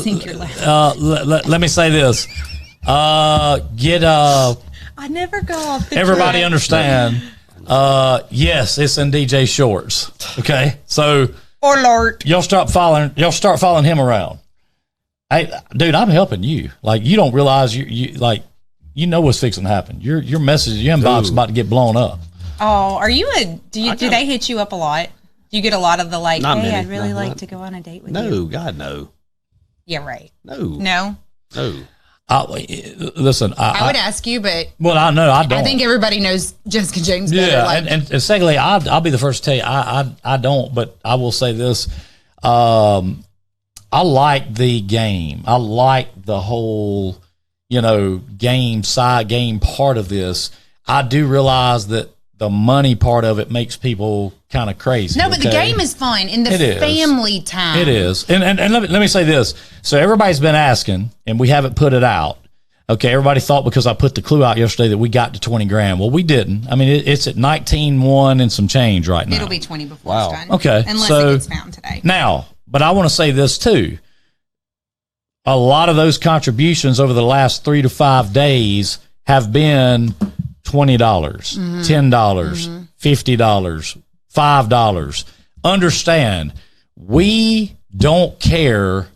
me say this. I never go off the everybody track. Understand. Yes, it's in DJ shorts. Okay, so alert. Y'all start following him around. Hey, dude, I'm helping you. Like you don't realize you know what's fixing to happen. Your message, your inbox is about to get blown up. Oh, are you do they hit you up a lot? Do you get a lot of the like, not hey, many. I'd really like to go on a date with you? No, God, no. Yeah, right. No. Listen, I would ask you, but I know I don't. I think everybody knows Jessica James better. Yeah, and secondly, I'll be the first to tell you I don't, but I will say this: I like the game. I like the whole game part of this. I do realize that the money part of it makes people kind of crazy. No, but the game is fun in the family time. It is. And let me say this. So everybody's been asking, and we haven't put it out. Okay, everybody thought because I put the clue out yesterday that we got to 20 grand. Well, we didn't. I mean, it's at 19.1 and some change right now. It'll be 20 before it's done. Okay. Unless it gets found today. Now, but I want to say this too. A lot of those contributions over the last 3 to 5 days have been $20, $10, $50, $5. Understand, we don't care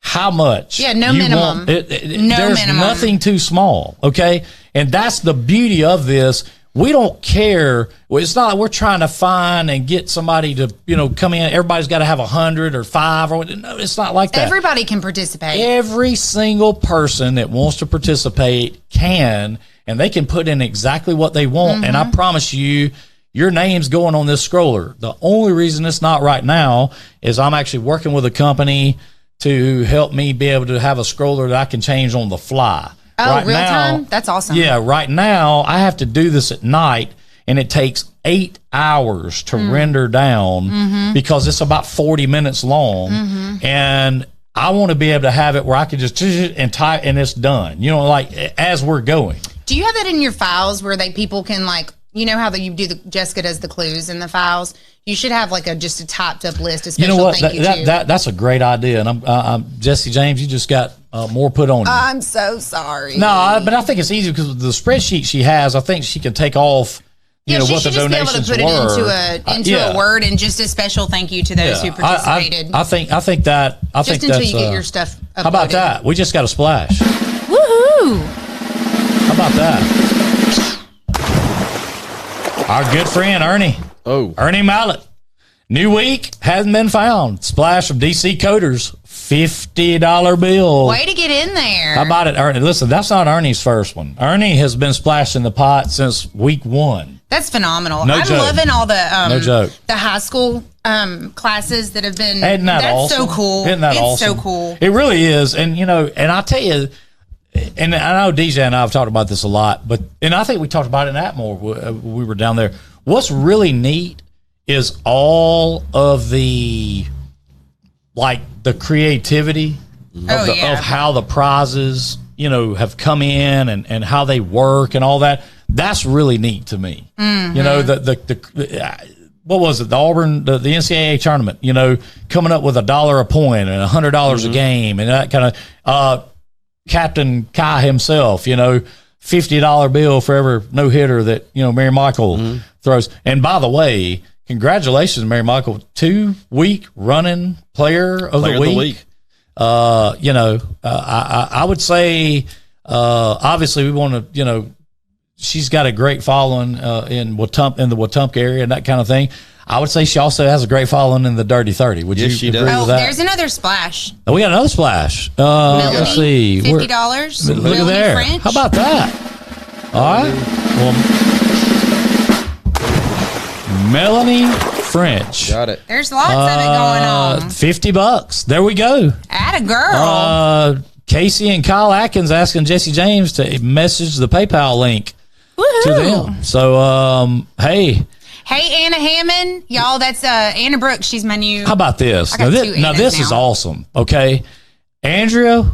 how much. Yeah, no minimum. There's nothing too small, okay? And that's the beauty of this. we don't care. Well, it's not like we're trying to find and get somebody to, come in. Everybody's got to have 100 or 5 or no, it's not like that. Everybody can participate. Every single person that wants to participate can, and they can put in exactly what they want. And I promise you, your name's going on this scroller. The only reason it's not right now is I'm actually working with a company to help me be able to have a scroller that I can change on the fly. Oh, right real now, time? That's awesome. Yeah, right now I have to do this at night, and it takes 8 hours to render down because it's about 40 minutes long, and I want to be able to have it where I can just and type and it's done. Like as we're going. Do you have that in your files where people can how you do Jessica does the clues in the files? You should have just a typed up list. A special thank you to. That's a great idea. And I'm Jesse James. You just got more put on you. I'm so sorry. No, but I think it's easy because the spreadsheet she has, I think she can take off. What the donations were. Be able to put it into a word, and just a special thank you to those who participated. I think that. Just until you get your stuff uploaded. How about that? We just got a splash. Woohoo! How about that? Our good friend Ernie. Oh, Ernie Mallet. New week hasn't been found. Splash from DC Coders. $50 bill. Way to get in there. How about it, Ernie? Listen, that's not Ernie's first one. Ernie has been splashing the pot since week 1. That's phenomenal. No I'm joke. loving all the No joke. The high school classes that have been. Isn't that that's awesome? so cool. Isn't that it's awesome? so cool. It really is. And and I tell you, and I know DJ and I have talked about this a lot, and I think we talked about it in Atmore. We were down there. What's really neat is all of the creativity of how the prizes, have come in and how they work and all that. That's really neat to me. What was it? The Auburn, the NCAA tournament, coming up with $1 a point and $100 a game and that kind of, Captain Kai himself, $50 bill for every no hitter that, Mary Michael throws. And by the way, congratulations, Mary Michael, 2-week running player of the week. I would say, obviously we want to, she's got a great following in the Wetumpka area and that kind of thing. I would say she also has a great following in the Dirty 30. Would you agree with that? There's another splash. Oh, we got another splash. Melanie, let's see. $50. Look at there. French. How about that? All right. Well, Melanie French. got it. There's lots of it going on. $50. There we go. Atta girl. Casey and Kyle Atkins asking Jesse James to message the PayPal link to them. So, hey. Hey, Anna Hammond. Y'all, that's Anna Brooks. She's my new. How about this? Now this is awesome. Okay. Andrea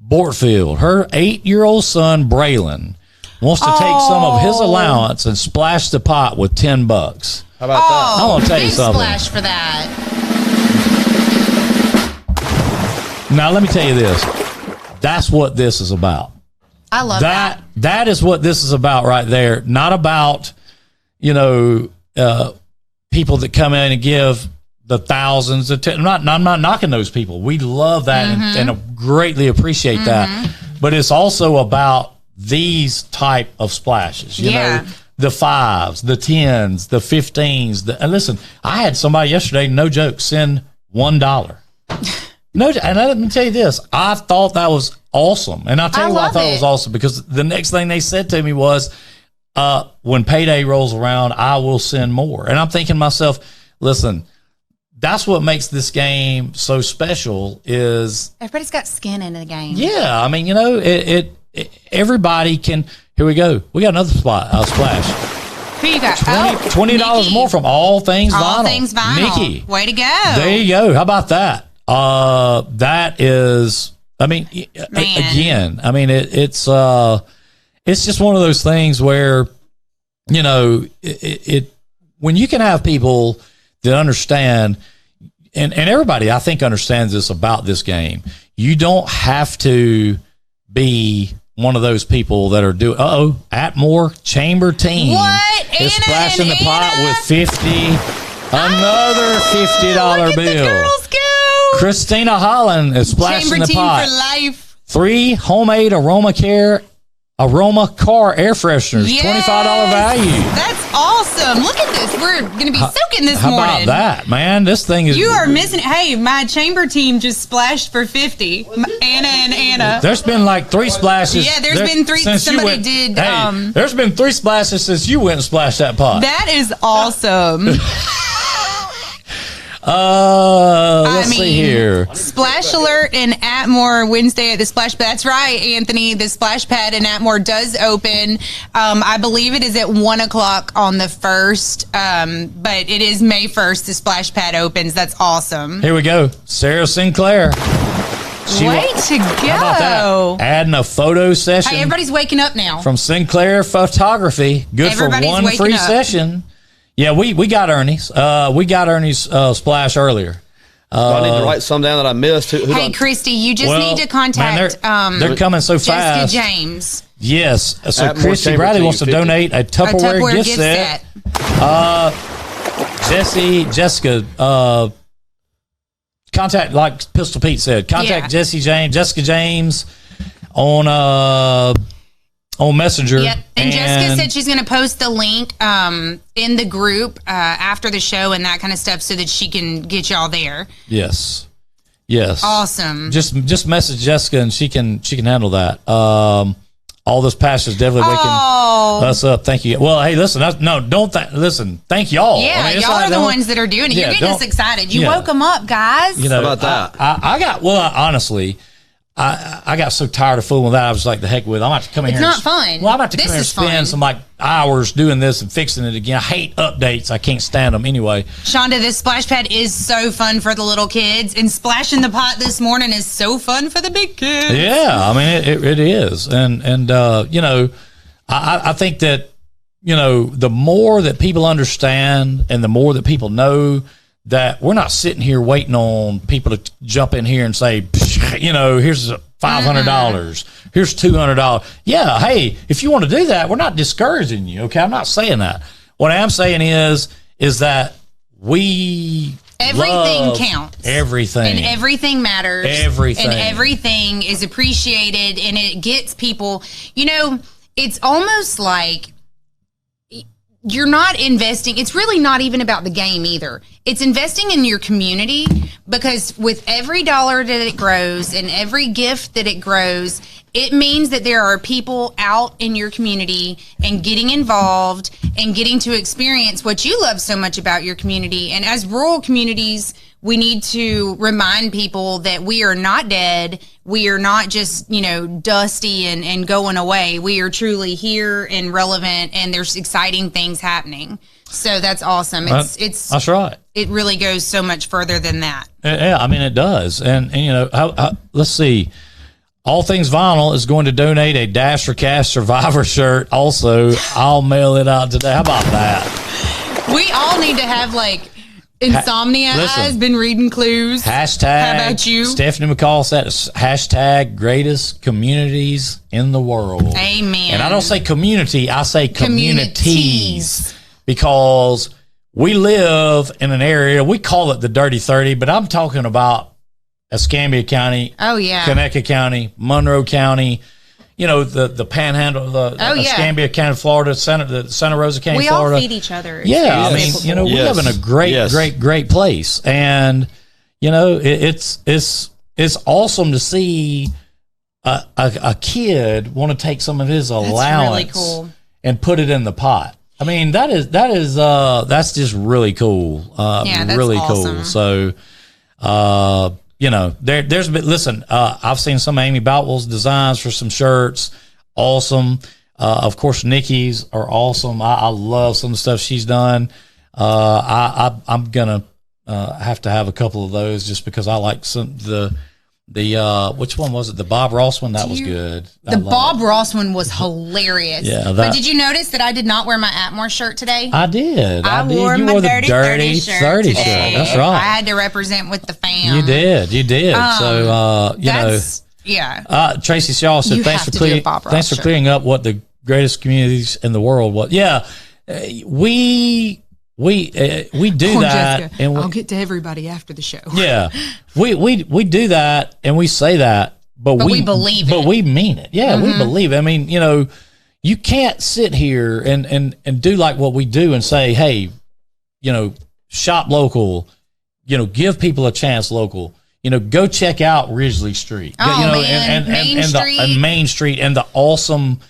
Bortfield, her 8-year-old son, Braylon, wants to take some of his allowance and splash the pot with $10. How about that? I'm going to tell you something. Splash for that. Now, let me tell you this. That's what this is about. I love that. That is what this is about right there. Not about, people that come in and give the thousands. I'm not knocking those people. We love that and greatly appreciate that. But it's also about these type of splashes. You know, the 5s, the 10s, the 15s. And listen, I had somebody yesterday, no joke, send $1. No, and let me tell you this. I thought that was awesome. And I'll tell you why I thought it was awesome, because the next thing they said to me was, when payday rolls around, I will send more. And I'm thinking to myself, listen, that's what makes this game so special is everybody's got skin in the game. Yeah. I mean, everybody can. Here we go. We got another splash. Who you got? $20 more from All Things Vinyl. All Things Vinyl. Nikki. Way to go. There you go. How about that? That is, I mean, again, I mean, it's just one of those things where, when you can have people that understand, and everybody I think understands this about this game, you don't have to be one of those people that are doing, Atmore Chamber Team is splashing the pot with 50, another $50 bill. Christina Holland is splashing the pot. For life. 3 homemade aroma care Aroma car air fresheners, Yes! $25 value. That's awesome. Look at this. We're going to be soaking this How morning. about that, man? This thing is. You are missing it. Hey, my chamber team just splashed for 50. Anna and Anna. There's been like 3 splashes. Yeah, there's been 3. since you Somebody went- did. Hey, there's been 3 splashes since you went and splashed that pot. That is awesome. Let's see here. Splash Alert in Atmore Wednesday at the Splash. That's right, Anthony. The Splash Pad in Atmore does open. I believe it is at 1:00 on the 1st, but it is May 1st. The Splash Pad opens. That's awesome. Here we go. Sarah Sinclair. Way to go. How about that? Adding a photo session. Hey, everybody's waking up now. From Sinclair Photography. Good Everybody's for 1 waking free up. session. Yeah, we got Ernie's. We got Ernie's splash earlier. Do I need to write some down that I missed? Who Hey, Christy, you just need to contact they're coming so Jessica fast. James. Yes. So Atmore Christy Chamber Bradley Team wants to 50. donate a Tupperware gift set. Jessica, contact, like Pistol Pete said, contact Jessica James on Messenger. Yep. And Jessica said she's going to post the link in the group after the show and that kind of stuff so that she can get y'all there. Yes. Awesome. Just message Jessica and she can handle that. All this passion is definitely waking us up. Thank you. Well, hey, listen. Listen. Thank y'all. Yeah, I mean, y'all are the ones that are doing it. Yeah, You're getting us excited. You woke them up, guys. You know, How about that? I got. Well, honestly, I got so tired of fooling with that. I was like, the heck with it. I'm about to come in here. It's not fun. Well, I'm about to come This here and is fun. spend some like hours doing this and fixing it again. I hate updates. I can't stand them anyway. Shonda, this splash pad is so fun for the little kids, and splashing the pot this morning is so fun for the big kids. Yeah, I mean it is, and you know, I think that, you know, the more that people understand and the more that people know that we're not sitting here waiting on people to jump in here and say, you know, here's $500, here's $200. Yeah, hey, if you want to do that, we're not discouraging you. Okay, I'm not saying that. What I am saying is that we Everything love counts. everything, And everything matters. Everything. And everything is appreciated, and it gets people, you know, it's almost like you're not investing. It's really not even about the game either. It's investing in your community, because with every dollar that it grows and every gift that it grows, it means that there are people out in your community and getting involved and getting to experience what you love so much about your community. And as rural communities, we need to remind people that we are not dead. We are not just, you know, dusty and going away. We are truly here and relevant, and there's exciting things happening. So that's awesome. that's right. It really goes so much further than that. Yeah, I mean, it does. And you know, let's see. All Things Vinyl is going to donate a Dash for Cash Survivor shirt. Also, I'll mail it out today. How about that? We all need to have, like, insomnia eyes, been reading clues. Hashtag. How about you? Stephanie McCall said hashtag greatest communities in the world. Amen. And I don't say community, I say communities. Because we live in an area, we call it the Dirty 30, but I'm talking about Escambia County, Oh, yeah. Conecuh County, Monroe County, you know, the Panhandle, Escambia County, Florida, Santa Rosa County, We Florida. all feed each other. Yeah, I It's mean, you know, we Yes. live in a great, Yes. great place, and you know, it's awesome to see a kid want to take some of his allowance really cool. and put it in the pot. I mean, that's just really cool. Yeah, that's really awesome. cool. So, you know, there's been, listen, I've seen some of Amy Boutwell's designs for some shirts. Awesome. Of course, Nikki's are awesome. I love some of the stuff she's done. I'm gonna have to have a couple of those just because I like some the which one was it? The Bob Ross one? That was good. The Bob Ross one was hilarious. Yeah, but did you notice that I did not wear my Atmore shirt today? I did. I wore You my wore the dirty 30 shirt today. That's I right. had to represent with the fam. You did. So you know, yeah. Tracy Shaw said, You "Thanks have for to do a Bob Ross thanks for shirt. clearing up what the greatest communities in the world was." Yeah, we do that, Jessica, and I'll get to everybody after the show. yeah, we do that, and we say that but we believe it. But we mean it. Yeah, we believe it. I mean, you can't sit here and do like what we do and say, hey, shop local, give people a chance local. Go check out Ridgely Street. Main Street and the awesome,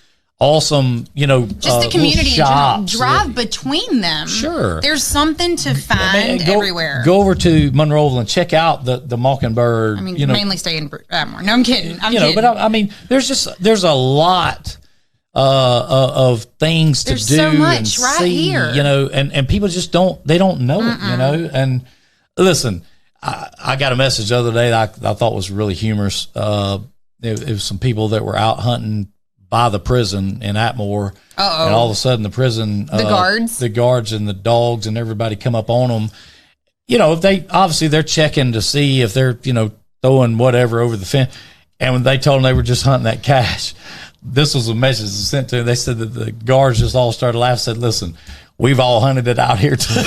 just the community in general. shops. Drive between them. Sure. There's something to find everywhere. Go over to Monroeville and check out the Mockingbird. I mean, mainly stay in Atmore. No, I'm kidding. I'm kidding. But I mean, there's a lot of things to do so much and right see, here. And people just don't know it, and listen, I got a message the other day that I thought was really humorous. It was some people that were out hunting by the prison in Atmore, and all of a sudden the prison, the guards and the dogs and everybody come up on them. They're checking to see if they're throwing whatever over the fence, and when they told them they were just hunting that cash, this was a message sent to them. They said that the guards just all started laughing. Said, "Listen, we've all hunted it out here too."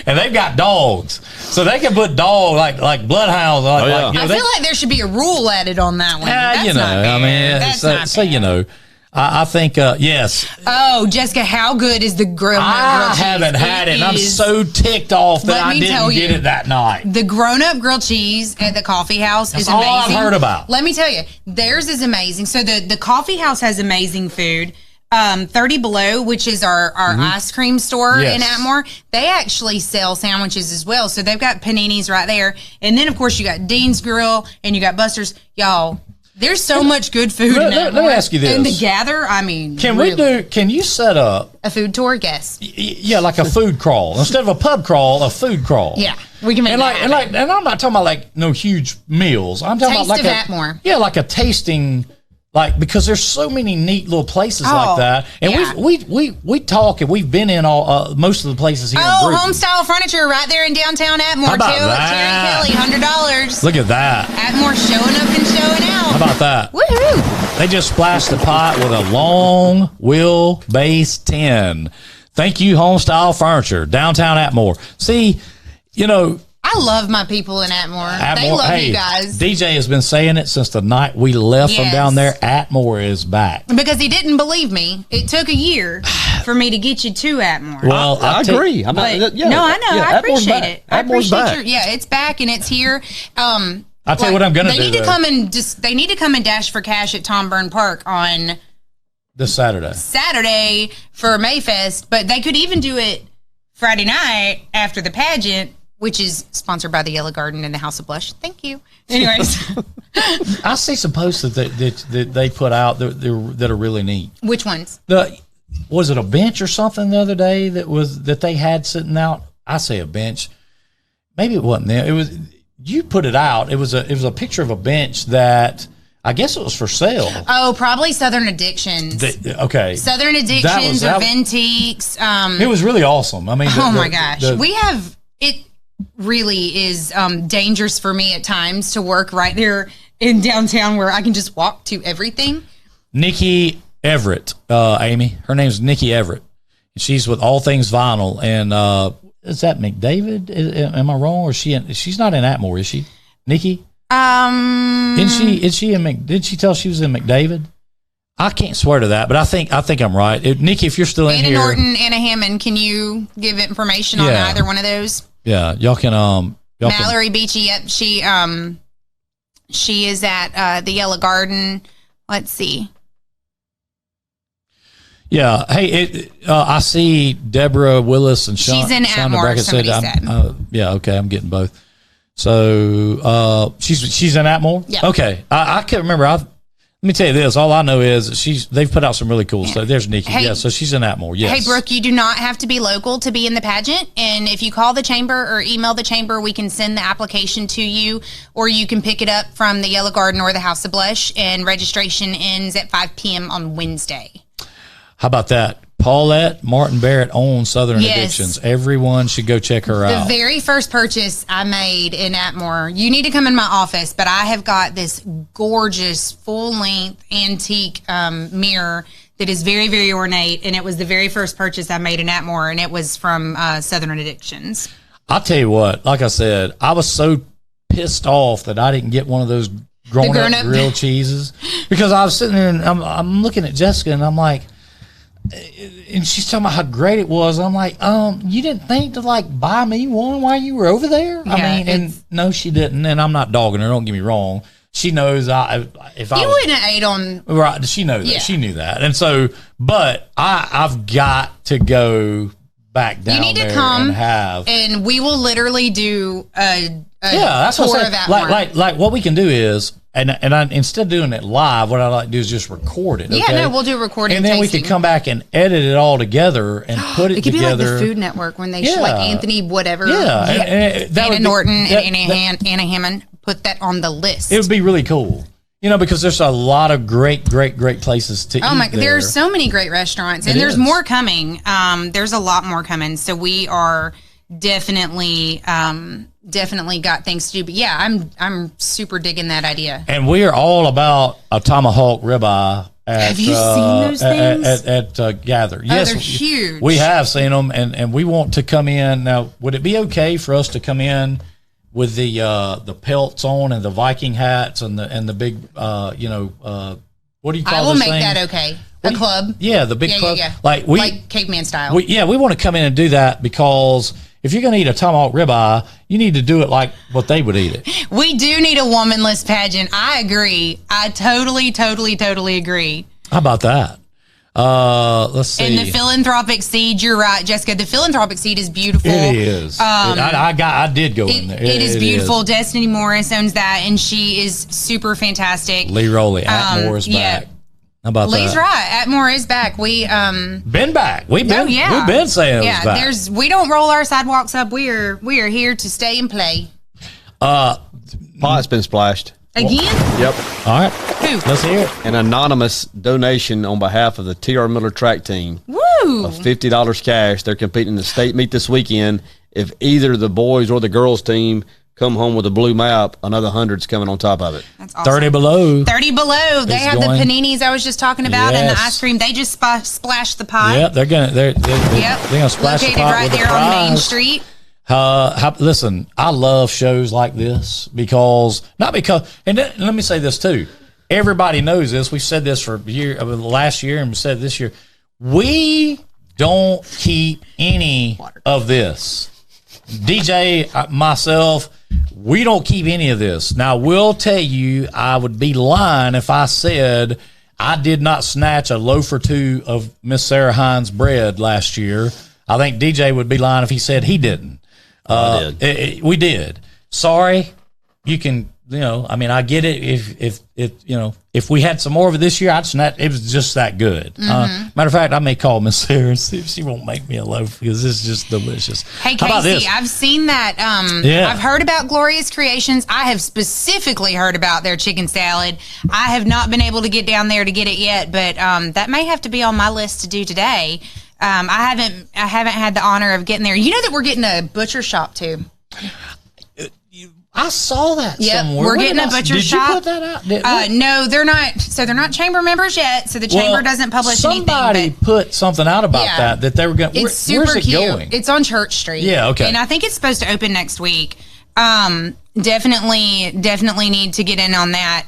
And they've got dogs, so they can put like bloodhounds. I feel like there should be a rule added on that one. That's not fair. That's not fair. I think yes. Oh, Jessica, how good is the grilled I cheese? haven't had it. And I'm so ticked off that I didn't get it that night. The grown-up grilled cheese at the coffee house is amazing. That's all I've heard about. Let me tell you, theirs is amazing. So the coffee house has amazing food. 30 Below, which is our ice cream store in Atmore, they actually sell sandwiches as well. So they've got paninis right there. And then, of course, you got Dean's Grill and you got Buster's. Y'all, there's so much good food in Atmore. Let me ask you this. And the Gather, I mean, can you set up a food tour? Yes. Yeah, like a food crawl. Instead of a pub crawl, a food crawl. Yeah. We can make and that and I'm not talking about no huge meals. I'm talking about Atmore. like a tasting. Because there's so many neat little places like that, and we talk, and we've been in all most of the places here. Oh, home style furniture right there in downtown Atmore too. At Terry Kelly, $100. Look at that. Atmore showing up and showing out. How about that? Woohoo! They just splashed the pot with a long wheelbase 10. Thank you, home style furniture, downtown Atmore. See, I love my people in Atmore. They love you guys. DJ has been saying it since the night we left from down there. Atmore is back. Because he didn't believe me. It took a year for me to get you to Atmore. Well, I agree. No, I know. I appreciate it. I appreciate it's back and it's here. I'll tell you what I'm going to do. They need to come and dash for cash at Tom Byrne Park on this Saturday for Mayfest, but they could even do it Friday night after the pageant, which is sponsored by the Yellow Garden and the House of Blush. Thank you. Anyways. I see some posts that they put out that are really neat. Which ones? Was it a bench or something the other day that they had sitting out? I say a bench. Maybe it wasn't there. It was, you put it out. It was a picture of a bench that I guess it was for sale. Oh, probably Southern Addictions. Okay. Southern Addictions or Venteeks. It was really awesome. I mean, my gosh. We have it. Really is dangerous for me at times to work right there in downtown where I can just walk to everything. Nikki Everett, Amy. Her name's Nikki Everett. She's with All Things Vinyl. And is that McDavid? Am I wrong? Or she's not in Atmore, is she? Nikki? Is she in did she tell she was in McDavid? I can't swear to that, but I think I'm right. Nikki, if you're still in here. Anna Norton, Anna Hammond, can you give information on either one of those? Yeah, y'all can. Mallory Beachy, yep, she is at the Yellow Garden. Let's see. Yeah, hey, I see Deborah Willis and Sean. She's in Atmore. Somebody said. Yeah, okay, I'm getting both. So she's in Atmore. Yeah. Okay, I can't remember. Let me tell you this. All I know is they've put out some really cool stuff. There's Nikki. Hey, so she's in Atmore. Yes. Hey, Brooke, you do not have to be local to be in the pageant. And if you call the chamber or email the chamber, we can send the application to you, or you can pick it up from the Yellow Garden or the House of Blush. And registration ends at 5 p.m. on Wednesday. How about that? Paulette Martin Barrett owns Southern Addictions. Everyone should go check her out. The very first purchase I made in Atmore, you need to come in my office, but I have got this gorgeous full-length antique mirror that is very, very ornate, and it was the very first purchase I made in Atmore, and it was from Southern Addictions. I'll tell you what, like I said, I was so pissed off that I didn't get one of those grown-up grilled cheeses. Because I was sitting there and I'm looking at Jessica and I'm like, and she's talking about how great it was. I'm like, you didn't think to like buy me one while you were over there? Yeah, I mean, and no, she didn't. And I'm not dogging her. Don't get me wrong. She knows if I wouldn't have ate on. Right. She knows that. She knew that. And so, but I've got to go back down. You need to come and we will literally do a that's tour what of that. Like what we can do is, and I, instead of doing it live, what I like to do is just record it. Okay? Yeah, no, we'll do a recording. And then we can come back and edit it all together and put it together. It could be like the Food Network when they show like Anthony whatever. Yeah. And Anna Norton and Anna Hammond. Put that on the list. It would be really cool. You know, because there's a lot of great places to eat. Oh my, there's so many great restaurants, and there's more coming. There's a lot more coming. So we are definitely got things to do. But yeah, I'm super digging that idea. And we are all about a tomahawk ribeye. Have you seen those things? At Gather. Yes, they're huge. We have seen them, and we want to come in. Now, would it be okay for us to come in with the pelts on and the Viking hats and the big what do you call this thing? I will make that okay. A club. Yeah, the big club. Yeah. Like caveman style. We want to come in and do that because if you're going to eat a tomahawk ribeye, you need to do it like what they would eat it. We do need a womanless pageant. I agree. I totally agree. How about that? Let's see. And the philanthropic seed, you're right, Jessica. The philanthropic seed is beautiful. It is. I did go in there. It is beautiful. Destiny Morris owns that, and she is super fantastic. Lee Rowley, Atmore is back. How about Lee's that? right. Atmore is back. We been back. We've been saying it was back. We don't roll our sidewalks up. We are here to stay and play. Pot's been splashed. Again? Yep. All right. Who? Let's hear it. An anonymous donation on behalf of the T.R. Miller track team. Woo! Of $50 cash. They're competing in the state meet this weekend. If either the boys or the girls team come home with a blue map, another 100's coming on top of it. That's awesome. 30 below. 30 below. They have the paninis I was just talking about and the ice cream. They just splashed the pot. Yep, they're gonna splash located the pot right with there the on Main Street. Listen, I love shows like this and let me say this too. Everybody knows this. We've said this for last year and we said this year. We don't keep any of this. DJ, myself, we don't keep any of this. Now, we'll tell you, I would be lying if I said I did not snatch a loaf or two of Miss Sarah Hines' bread last year. I think DJ would be lying if he said he didn't. I did. We did. Sorry. You can, I get it. If we had some more of it this year, I'd snatch. It was just that good. Matter of fact, I may call Miss Sarah and see if she won't make me a loaf because it's just delicious. Hey, Casey, I've seen that. I've heard about Glorious Creations. I have specifically heard about their chicken salad. I have not been able to get down there to get it yet, but that may have to be on my list to do today. I haven't had the honor of getting there. You know that we're getting a butcher shop too. I saw that somewhere. We're getting a butcher shop. Did you put that out? No, they're not. So they're not chamber members yet. So the chamber doesn't publish anything. Somebody put something out about that they were going. It's super where's it cute. Going? It's on Church Street. Yeah, okay. And I think it's supposed to open next week. Definitely need to get in on that.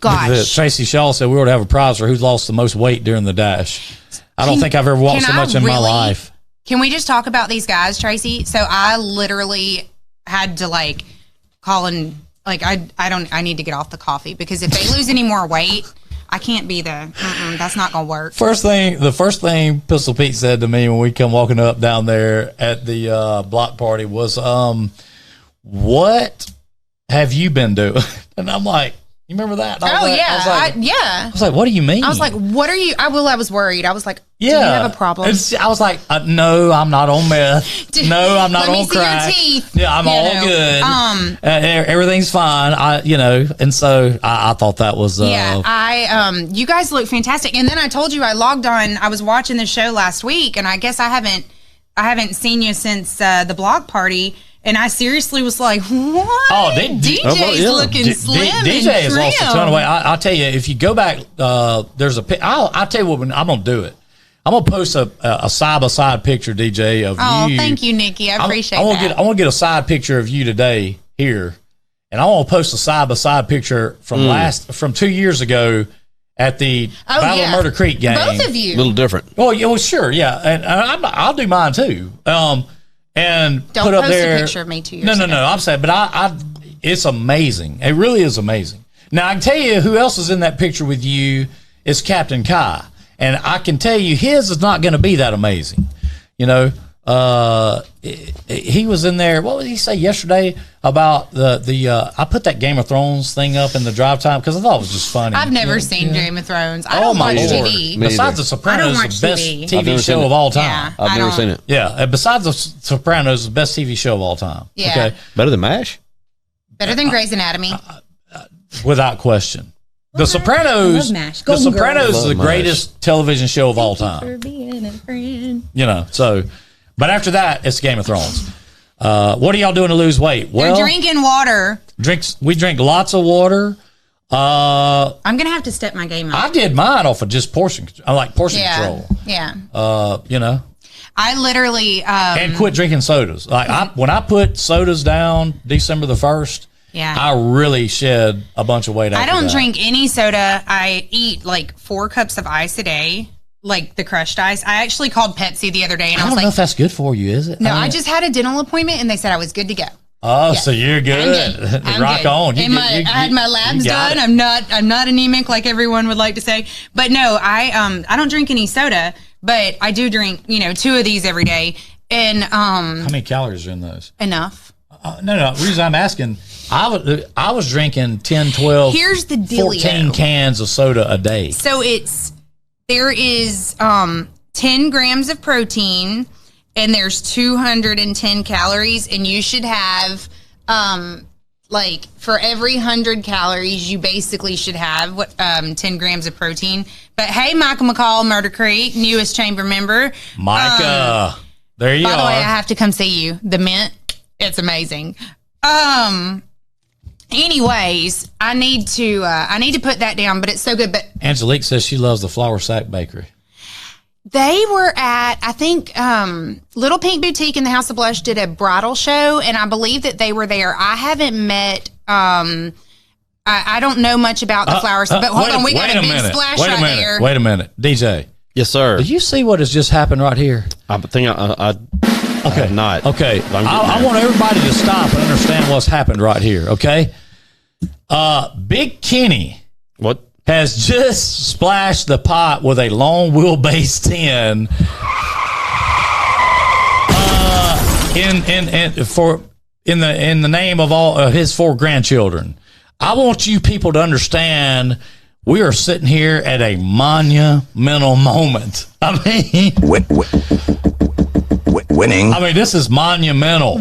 Gosh. Tracy Shaw said we ought to have a prize for who's lost the most weight during the dash. I don't think I've ever walked so much in my life. Can we just talk about these guys, Tracy? So I literally had to call and I need to get off the coffee because if they lose any more weight, I can't be that's not gonna work. The first thing Pistol Pete said to me when we come walking up down there at the block party was, "What have you been doing?" And I'm like, "You remember that?" I was like, "What do you mean?" I was like, "What are you?" I was worried. I was like, "Do you have a problem?" I was like, "No, I'm not on meth. No, I'm not on crack. Let me see your teeth. Yeah, I'm all good. Everything's fine. And so I thought that was you guys look fantastic. And then I told you I logged on. I was watching the show last week, and I guess I haven't seen you since the block party. And I seriously was like, what? Oh, DJ's looking slim DJ and has lost a ton of weight. I'll tell you, if you go back, there's I'll tell you what, I'm going to do it. I'm going to post a side-by-side picture, DJ, of you. Oh, thank you, Nikki. I appreciate that. I want to get a side picture of you today here. and I want to post a side by side picture from 2 years ago at the Battle of Murder Creek game. Both of you. A little different. Oh, yeah, well, sure, yeah, and I'll do mine too. And Don't put up post there a picture of me 2 years ago. No. I'm saying, but I it's amazing. It really is amazing. Now I can tell you who else is in that picture with you is Captain Kai, and I can tell you his is not going to be that amazing. You know, he was in there. What did he say yesterday about the? I put that Game of Thrones thing up in the drive time because I thought it was just funny. I've never seen Game of Thrones. I don't watch TV. Besides The Sopranos, the best TV show of all time. Yeah, I've never seen it. Yeah, and besides The Sopranos, the best TV show of all time. Yeah. Okay? Better than MASH? Better than Grey's Anatomy. Without question. The Sopranos. The Sopranos is the greatest television show of all time. For being a friend. You know, so, but after that, it's Game of Thrones. What are y'all doing to lose weight? Well, They're drinking water. We drink lots of water. I'm gonna have to step my game up. I did mine off of just portion. I like portion control. Yeah. You know, I literally and quit drinking sodas. Like when I put sodas down December the 1st. Yeah. I really shed a bunch of weight after I don't that. drink any soda. I eat like 4 cups of ice a day, like the crushed ice. I actually called Pepsi the other day and I I was don't know like, if that's good for you, is it? no, I just had a dental appointment and they said I was good to go. Oh, Yeah. so you're good. I'm Rock good. on. And I had my labs done. I'm not anemic like everyone would like to say. But no, I don't drink any soda, but I do drink, 2 of these every day. And How many calories are in those? enough. No. The reason I'm asking, I was drinking 10, 12, Here's the dealio. 14 cans of soda a day. So there is 10 grams of protein and there's 210 calories, and you should have like for every 100 calories you basically should have 10 grams of protein. But hey, Michael McCall, Murder Creek, newest chamber member. Micah, there you By are. the way, I have to come see you. The mint, it's amazing. Anyways, I need to put that down, but it's so good. But Angelique says she loves the Flour Sack Bakery. they were at, I think, Little Pink Boutique in the House of Blush did a bridal show, and I believe that they were there. I haven't met. I don't know much about the flowers, but hold on, we got a big splash right there. Wait a minute, DJ. Yes, sir. Did you see what has just happened right here? I think I have not. Okay. I'm getting I there. want everybody to stop and understand what's happened right here, okay? Big Kenny What? has just splashed the pot with a long wheelbase 10 in the name of all of his 4 grandchildren. I want you people to understand we are sitting here at a monumental moment. I mean, winning. I mean, this is monumental.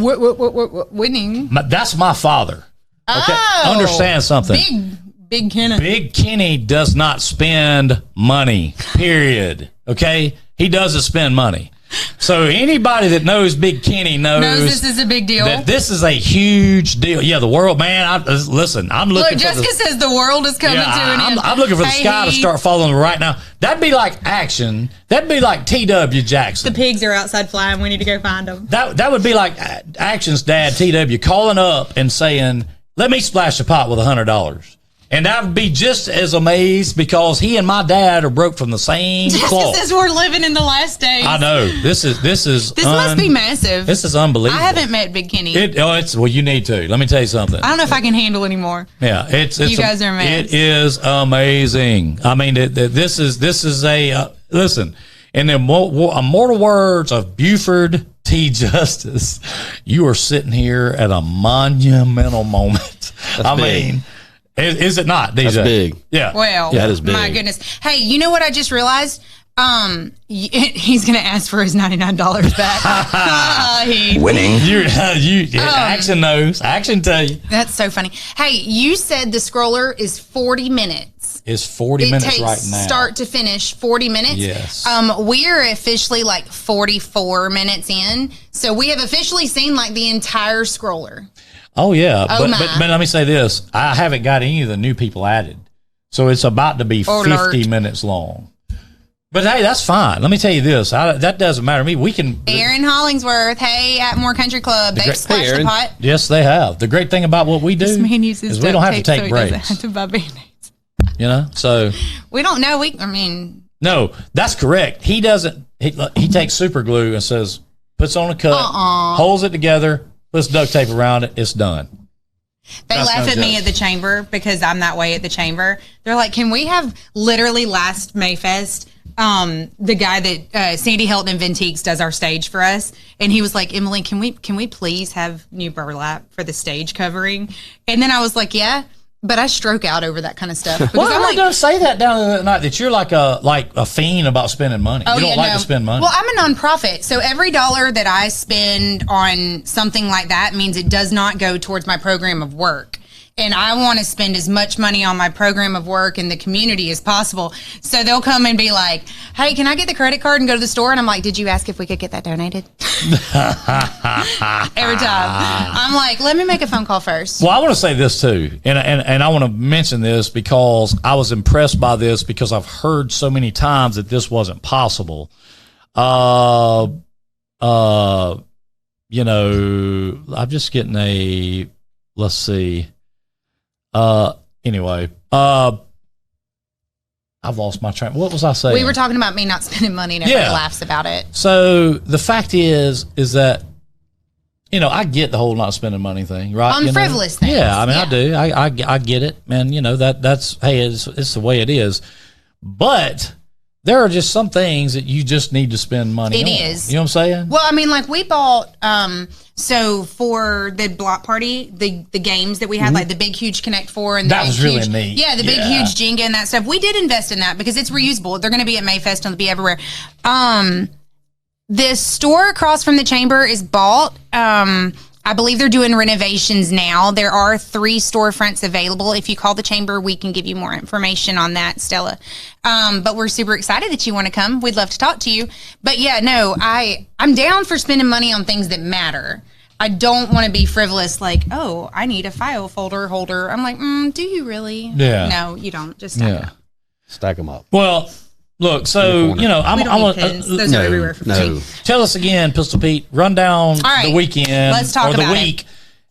Winning. That's my father. Okay, Oh, understand something. Big Kenny. Big Kenny does not spend money, period. Okay? He doesn't spend money. So anybody that knows Big Kenny knows this is a big deal. that this is a huge deal. Yeah, the world, man, listen, I'm looking Look, for Jessica says the world is coming to an end. I'm looking for the sky to start falling right now. That'd be like action. That'd be like T.W. Jackson. The pigs are outside flying. We need to go find them. That would be like Action's dad, T.W., calling up and saying, let me splash the pot with $100. And I would be just as amazed because he and my dad are broke from the same Jessica cloth. says we're living in the last days. I know. This must be massive. This is unbelievable. I haven't met Big Kenny. Well, you need to. Let me tell you something. I don't know if I can handle anymore. Yeah, it's You guys are amazing. It is amazing. I mean, this is a listen. In the immortal words of Buford T. Justice, you are sitting here at a monumental moment. That's big. mean, is it not, DJ? That's big. Yeah. Well, that is big. My goodness. Hey, you know what I just realized? He's going to ask for his $99 back. Winning. Action knows. Action tell you. That's so funny. Hey, you said the scroller is 40 minutes. It's 40 It minutes takes right now. start to finish 40 minutes. Yes. We're officially like 44 minutes in. So we have officially seen like the entire scroller. Oh yeah, Oh, but let me say this: I haven't got any of the new people added, so it's about to be 50 Lord. minutes long. But hey, that's fine. Let me tell you this. That doesn't matter to me. We can. Aaron Hollingsworth, hey, at Moore Country Club. They've splashed the pot. Yes, they have. The great thing about what we do is we don't have to take breaks. Have to buy Band-Aids. You know, so. We don't know. No, that's correct. He doesn't. He takes super glue and says, puts on a cut, holds it together, puts duct tape around it. It's done. They laugh at me at the chamber because I'm that way at the chamber. They're like, can we have literally last Mayfest, the guy that Sandy Helton and Ventiques does our stage for us, and he was like, Emily, can we please have new burlap for the stage covering? And then I was like, yeah, but I stroke out over that kind of stuff. Well, I'm not going to say that down the night that you're like a fiend about spending money. You don't like to spend money. Well, I'm a nonprofit, so every dollar that I spend on something like that means it does not go towards my program of work. And I want to spend as much money on my program of work in the community as possible. So they'll come and be like, hey, can I get the credit card and go to the store? And I'm like, did you ask if we could get that donated? Every time. I'm like, let me make a phone call first. Well, I want to say this too. And I want to mention this because I was impressed by this because I've heard so many times that this wasn't possible. You know, I'm just getting let's see. Anyway, I've lost my train. What was I saying? We were talking about me not spending money and everybody laughs about it. So the fact is that, you know, I get the whole not spending money thing, right? On frivolous things. Yeah, I mean, I do. I get it, man. You know, that's, hey, it's the way it is. But there are just some things that you just need to spend money on. It is. You know what I'm saying? Well, I mean, like we bought, so for the block party, the games that we had, like the big, huge Connect 4. And that was really neat. Yeah, the big, huge Jenga and that stuff. We did invest in that because it's reusable. They're going to be at Mayfest and they'll be everywhere. The store across from the chamber is bought. I believe they're doing renovations now. There are 3 storefronts available. If you call the chamber, we can give you more information on that, Stella. But we're super excited that you want to come. We'd love to talk to you. But yeah, no, I'm down for spending money on things that matter. I don't want to be frivolous like, oh, I need a file folder holder. I'm like, do you really? Yeah. No, you don't. Just stack them up. Stack them up. Well, look, so, you know, those are everywhere for free. Tell us again, Pistol Pete, run down the weekend Let's talk or the about week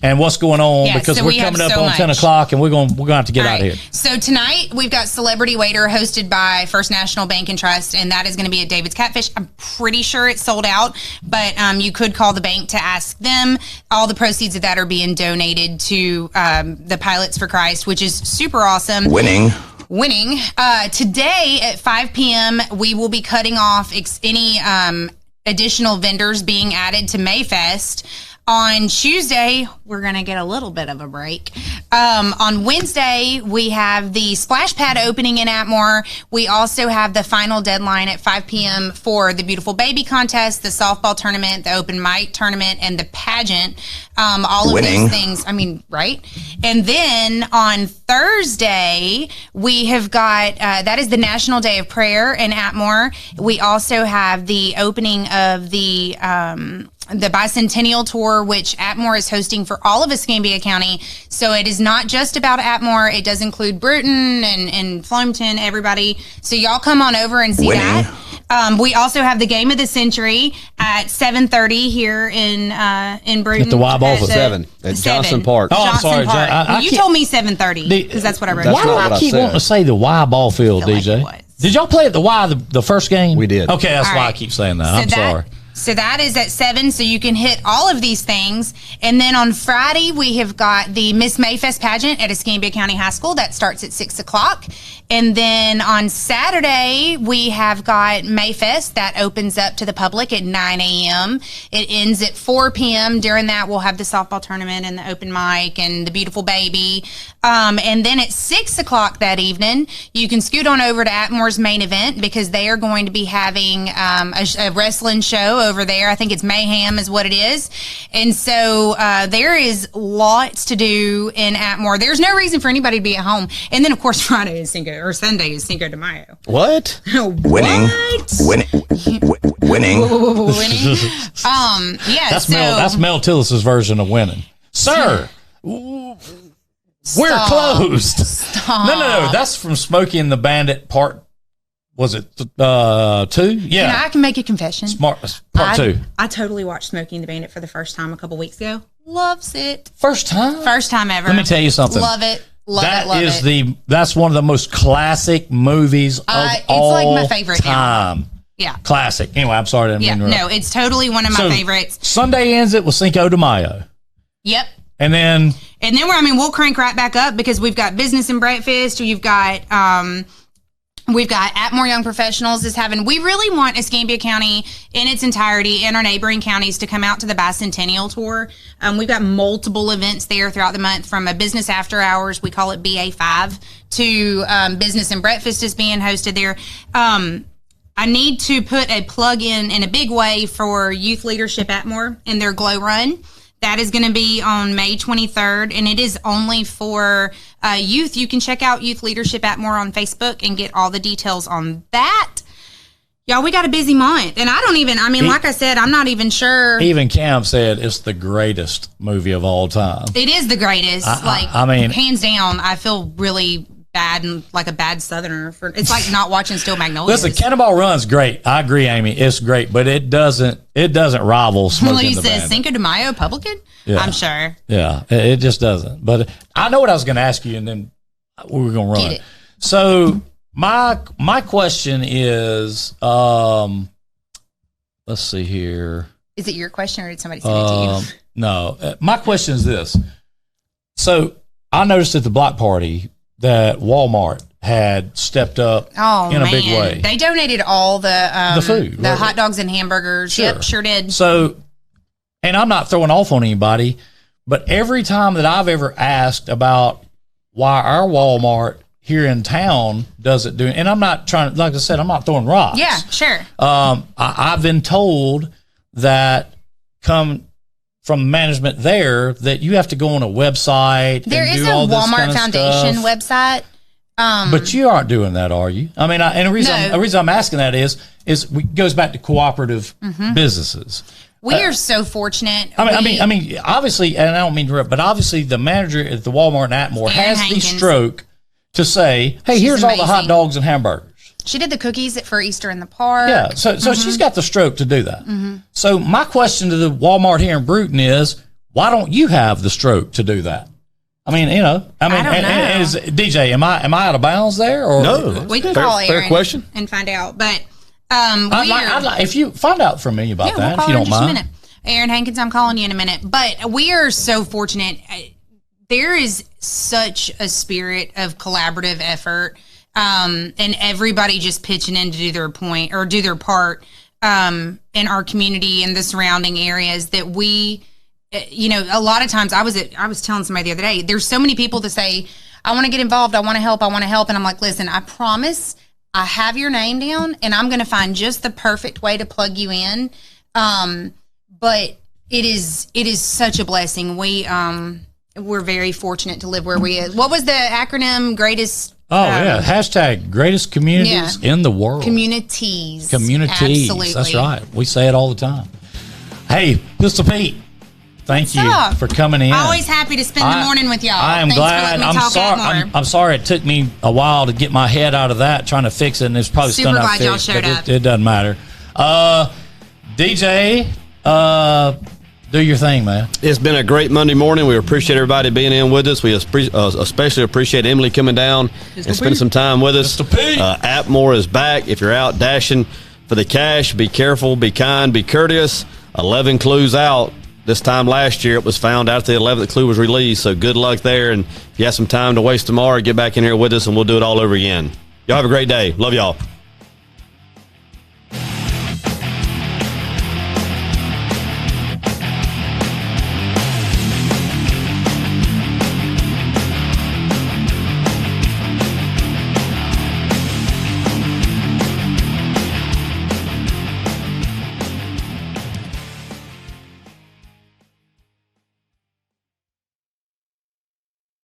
and what's going on because so we're coming up on 10 o'clock and we're going to have to get out of here. So tonight we've got Celebrity Waiter hosted by First National Bank and Trust, and that is going to be at David's Catfish. I'm pretty sure it's sold out, but you could call the bank to ask them. All the proceeds of that are being donated to the Pilots for Christ, which is super awesome. Winning. Today at 5 p.m., we will be cutting off any additional vendors being added to Mayfest. On Tuesday, we're going to get a little bit of a break. On Wednesday, we have the splash pad opening in Atmore. We also have the final deadline at 5 p.m. for the Beautiful Baby Contest, the softball tournament, the open mic tournament, and the pageant. All of those things. I mean, right? And then on Thursday, we have got, that is the National Day of Prayer in Atmore. We also have the opening of the Bicentennial Tour, which Atmore is hosting for all of Escambia County. So it is not just about Atmore. It does include Bruton and Flomaton, everybody. So y'all come on over and see that. We also have the Game of the Century at 7:30 here in Bruton. At the Y Ball at 7 at Johnson Park. Oh, I'm sorry. Well, you told me 7:30 because that's what I wrote. Why do I keep wanting to say the Y Ball Field, DJ? Did y'all play at the Y the first game? We did. Okay, that's why I keep saying that. I'm sorry. So that is at 7, so you can hit all of these things. And then on Friday, we have got the Miss Mayfest pageant at Escambia County High School. That starts at 6 o'clock. And then on Saturday, we have got Mayfest. That opens up to the public at 9 a.m. It ends at 4 p.m. During that, we'll have the softball tournament and the open mic and the Beautiful Baby. And then at 6 o'clock that evening, you can scoot on over to Atmore's main event because they are going to be having a wrestling show over there. I think it's Mayhem is what it is. And so there is lots to do in Atmore. There's no reason for anybody to be at home. And then, of course, Friday is Sunday is Cinco de Mayo. What? Winning. Yeah. That's Mel Tillis's version of winning. Sir, we're closed. Stop. No. That's from Smokey and the Bandit Part was it 2? Yeah. And I can make a confession. Part 2. I totally watched Smokey and the Bandit for the first time a couple weeks ago. Loves it. First time? First time ever. Let me tell you something. Love it. Love it. That's one of the most classic movies of all it's like my favorite time. Now. Yeah. Classic. Anyway, I'm sorry to interrupt. No, it's totally one of my favorites. Sunday ends it with Cinco de Mayo. Yep. And then we'll crank right back up because we've got Business and Breakfast. We've got Atmore Young Professionals is having. We really want Escambia County in its entirety and our neighboring counties to come out to the Bicentennial Tour. We've got multiple events there throughout the month, from a business after hours, we call it BA5, to Business and Breakfast is being hosted there. I need to put a plug in a big way for Youth Leadership Atmore and their Glow Run. That is going to be on May 23rd, and it is only for youth. You can check out Youth Leadership Atmore on Facebook and get all the details on that. Y'all, we got a busy month, and like I said, I'm not even sure. Even Cam said it's the greatest movie of all time. It is the greatest. Hands down, I feel really bad and like a bad Southerner for it's like not watching Steel Magnolias. Listen, Cannonball Run's great. I agree, Amy. It's great, but it doesn't rival Smoking he the says Bandit. Cinco de Mayo publican. Yeah. I'm sure. Yeah, it just doesn't. But I know what I was going to ask you, and then we were going to run. So my question is, let's see here. Is it your question, or did somebody send it to you? No, my question is this. So I noticed at the block party that Walmart had stepped up in a big way. They donated all the food, the hot dogs and hamburgers. Sure. Yep, sure did. So, and I'm not throwing off on anybody, but every time that I've ever asked about why our Walmart here in town doesn't do, and I'm not trying, like I said, I'm not throwing rocks. Yeah, sure. I've been told that from management there that you have to go on a website. There and is do a all this Walmart kind of Foundation stuff. website. But you aren't doing that, are you? I mean, and the reason I'm asking that is it goes back to cooperative businesses. We are so fortunate. I mean, obviously, and I don't mean to interrupt, but obviously the manager at the Walmart in Atmore has the stroke to say, hey, here's all the hot dogs and hamburgers. She did the cookies for Easter in the park. Yeah, so she's got the stroke to do that. So my question to the Walmart here in Bruton is, why don't you have the stroke to do that? I mean, I don't know. Is DJ, am I out of bounds there? Or no, we can call Aaron question and find out. But I'd like if you find out from me about that, we'll if you don't mind. A minute. Aaron Hankins, I'm calling you in a minute. But we are so fortunate. There is such a spirit of collaborative effort, and everybody just pitching in to do their part in our community and the surrounding areas that we. A lot of times I was telling somebody the other day, there's so many people that say, I want to get involved. I want to help. And I'm like, listen, I promise I have your name down and I'm going to find just the perfect way to plug you in. But it is such a blessing. We're very fortunate to live where we is. What was the acronym? Greatest? Hashtag greatest communities in the world. Communities. Absolutely. That's right. We say it all the time. Hey, Pistol Pete. Thank you for coming in. Always happy to spend the morning with y'all. I am glad. I'm sorry it took me a while to get my head out of that, trying to fix it, and it's probably still not fixed. Super glad y'all showed up. It doesn't matter. DJ, do your thing, man. It's been a great Monday morning. We appreciate everybody being in with us. We especially appreciate Emily coming down and spending some time with us. Atmore is back. If you're out dashing for the cash, be careful, be kind, be courteous. 11 clues out. This time last year, it was found out the 11th clue was released, so good luck there. And if you have some time to waste tomorrow, get back in here with us, and we'll do it all over again. Y'all have a great day. Love y'all.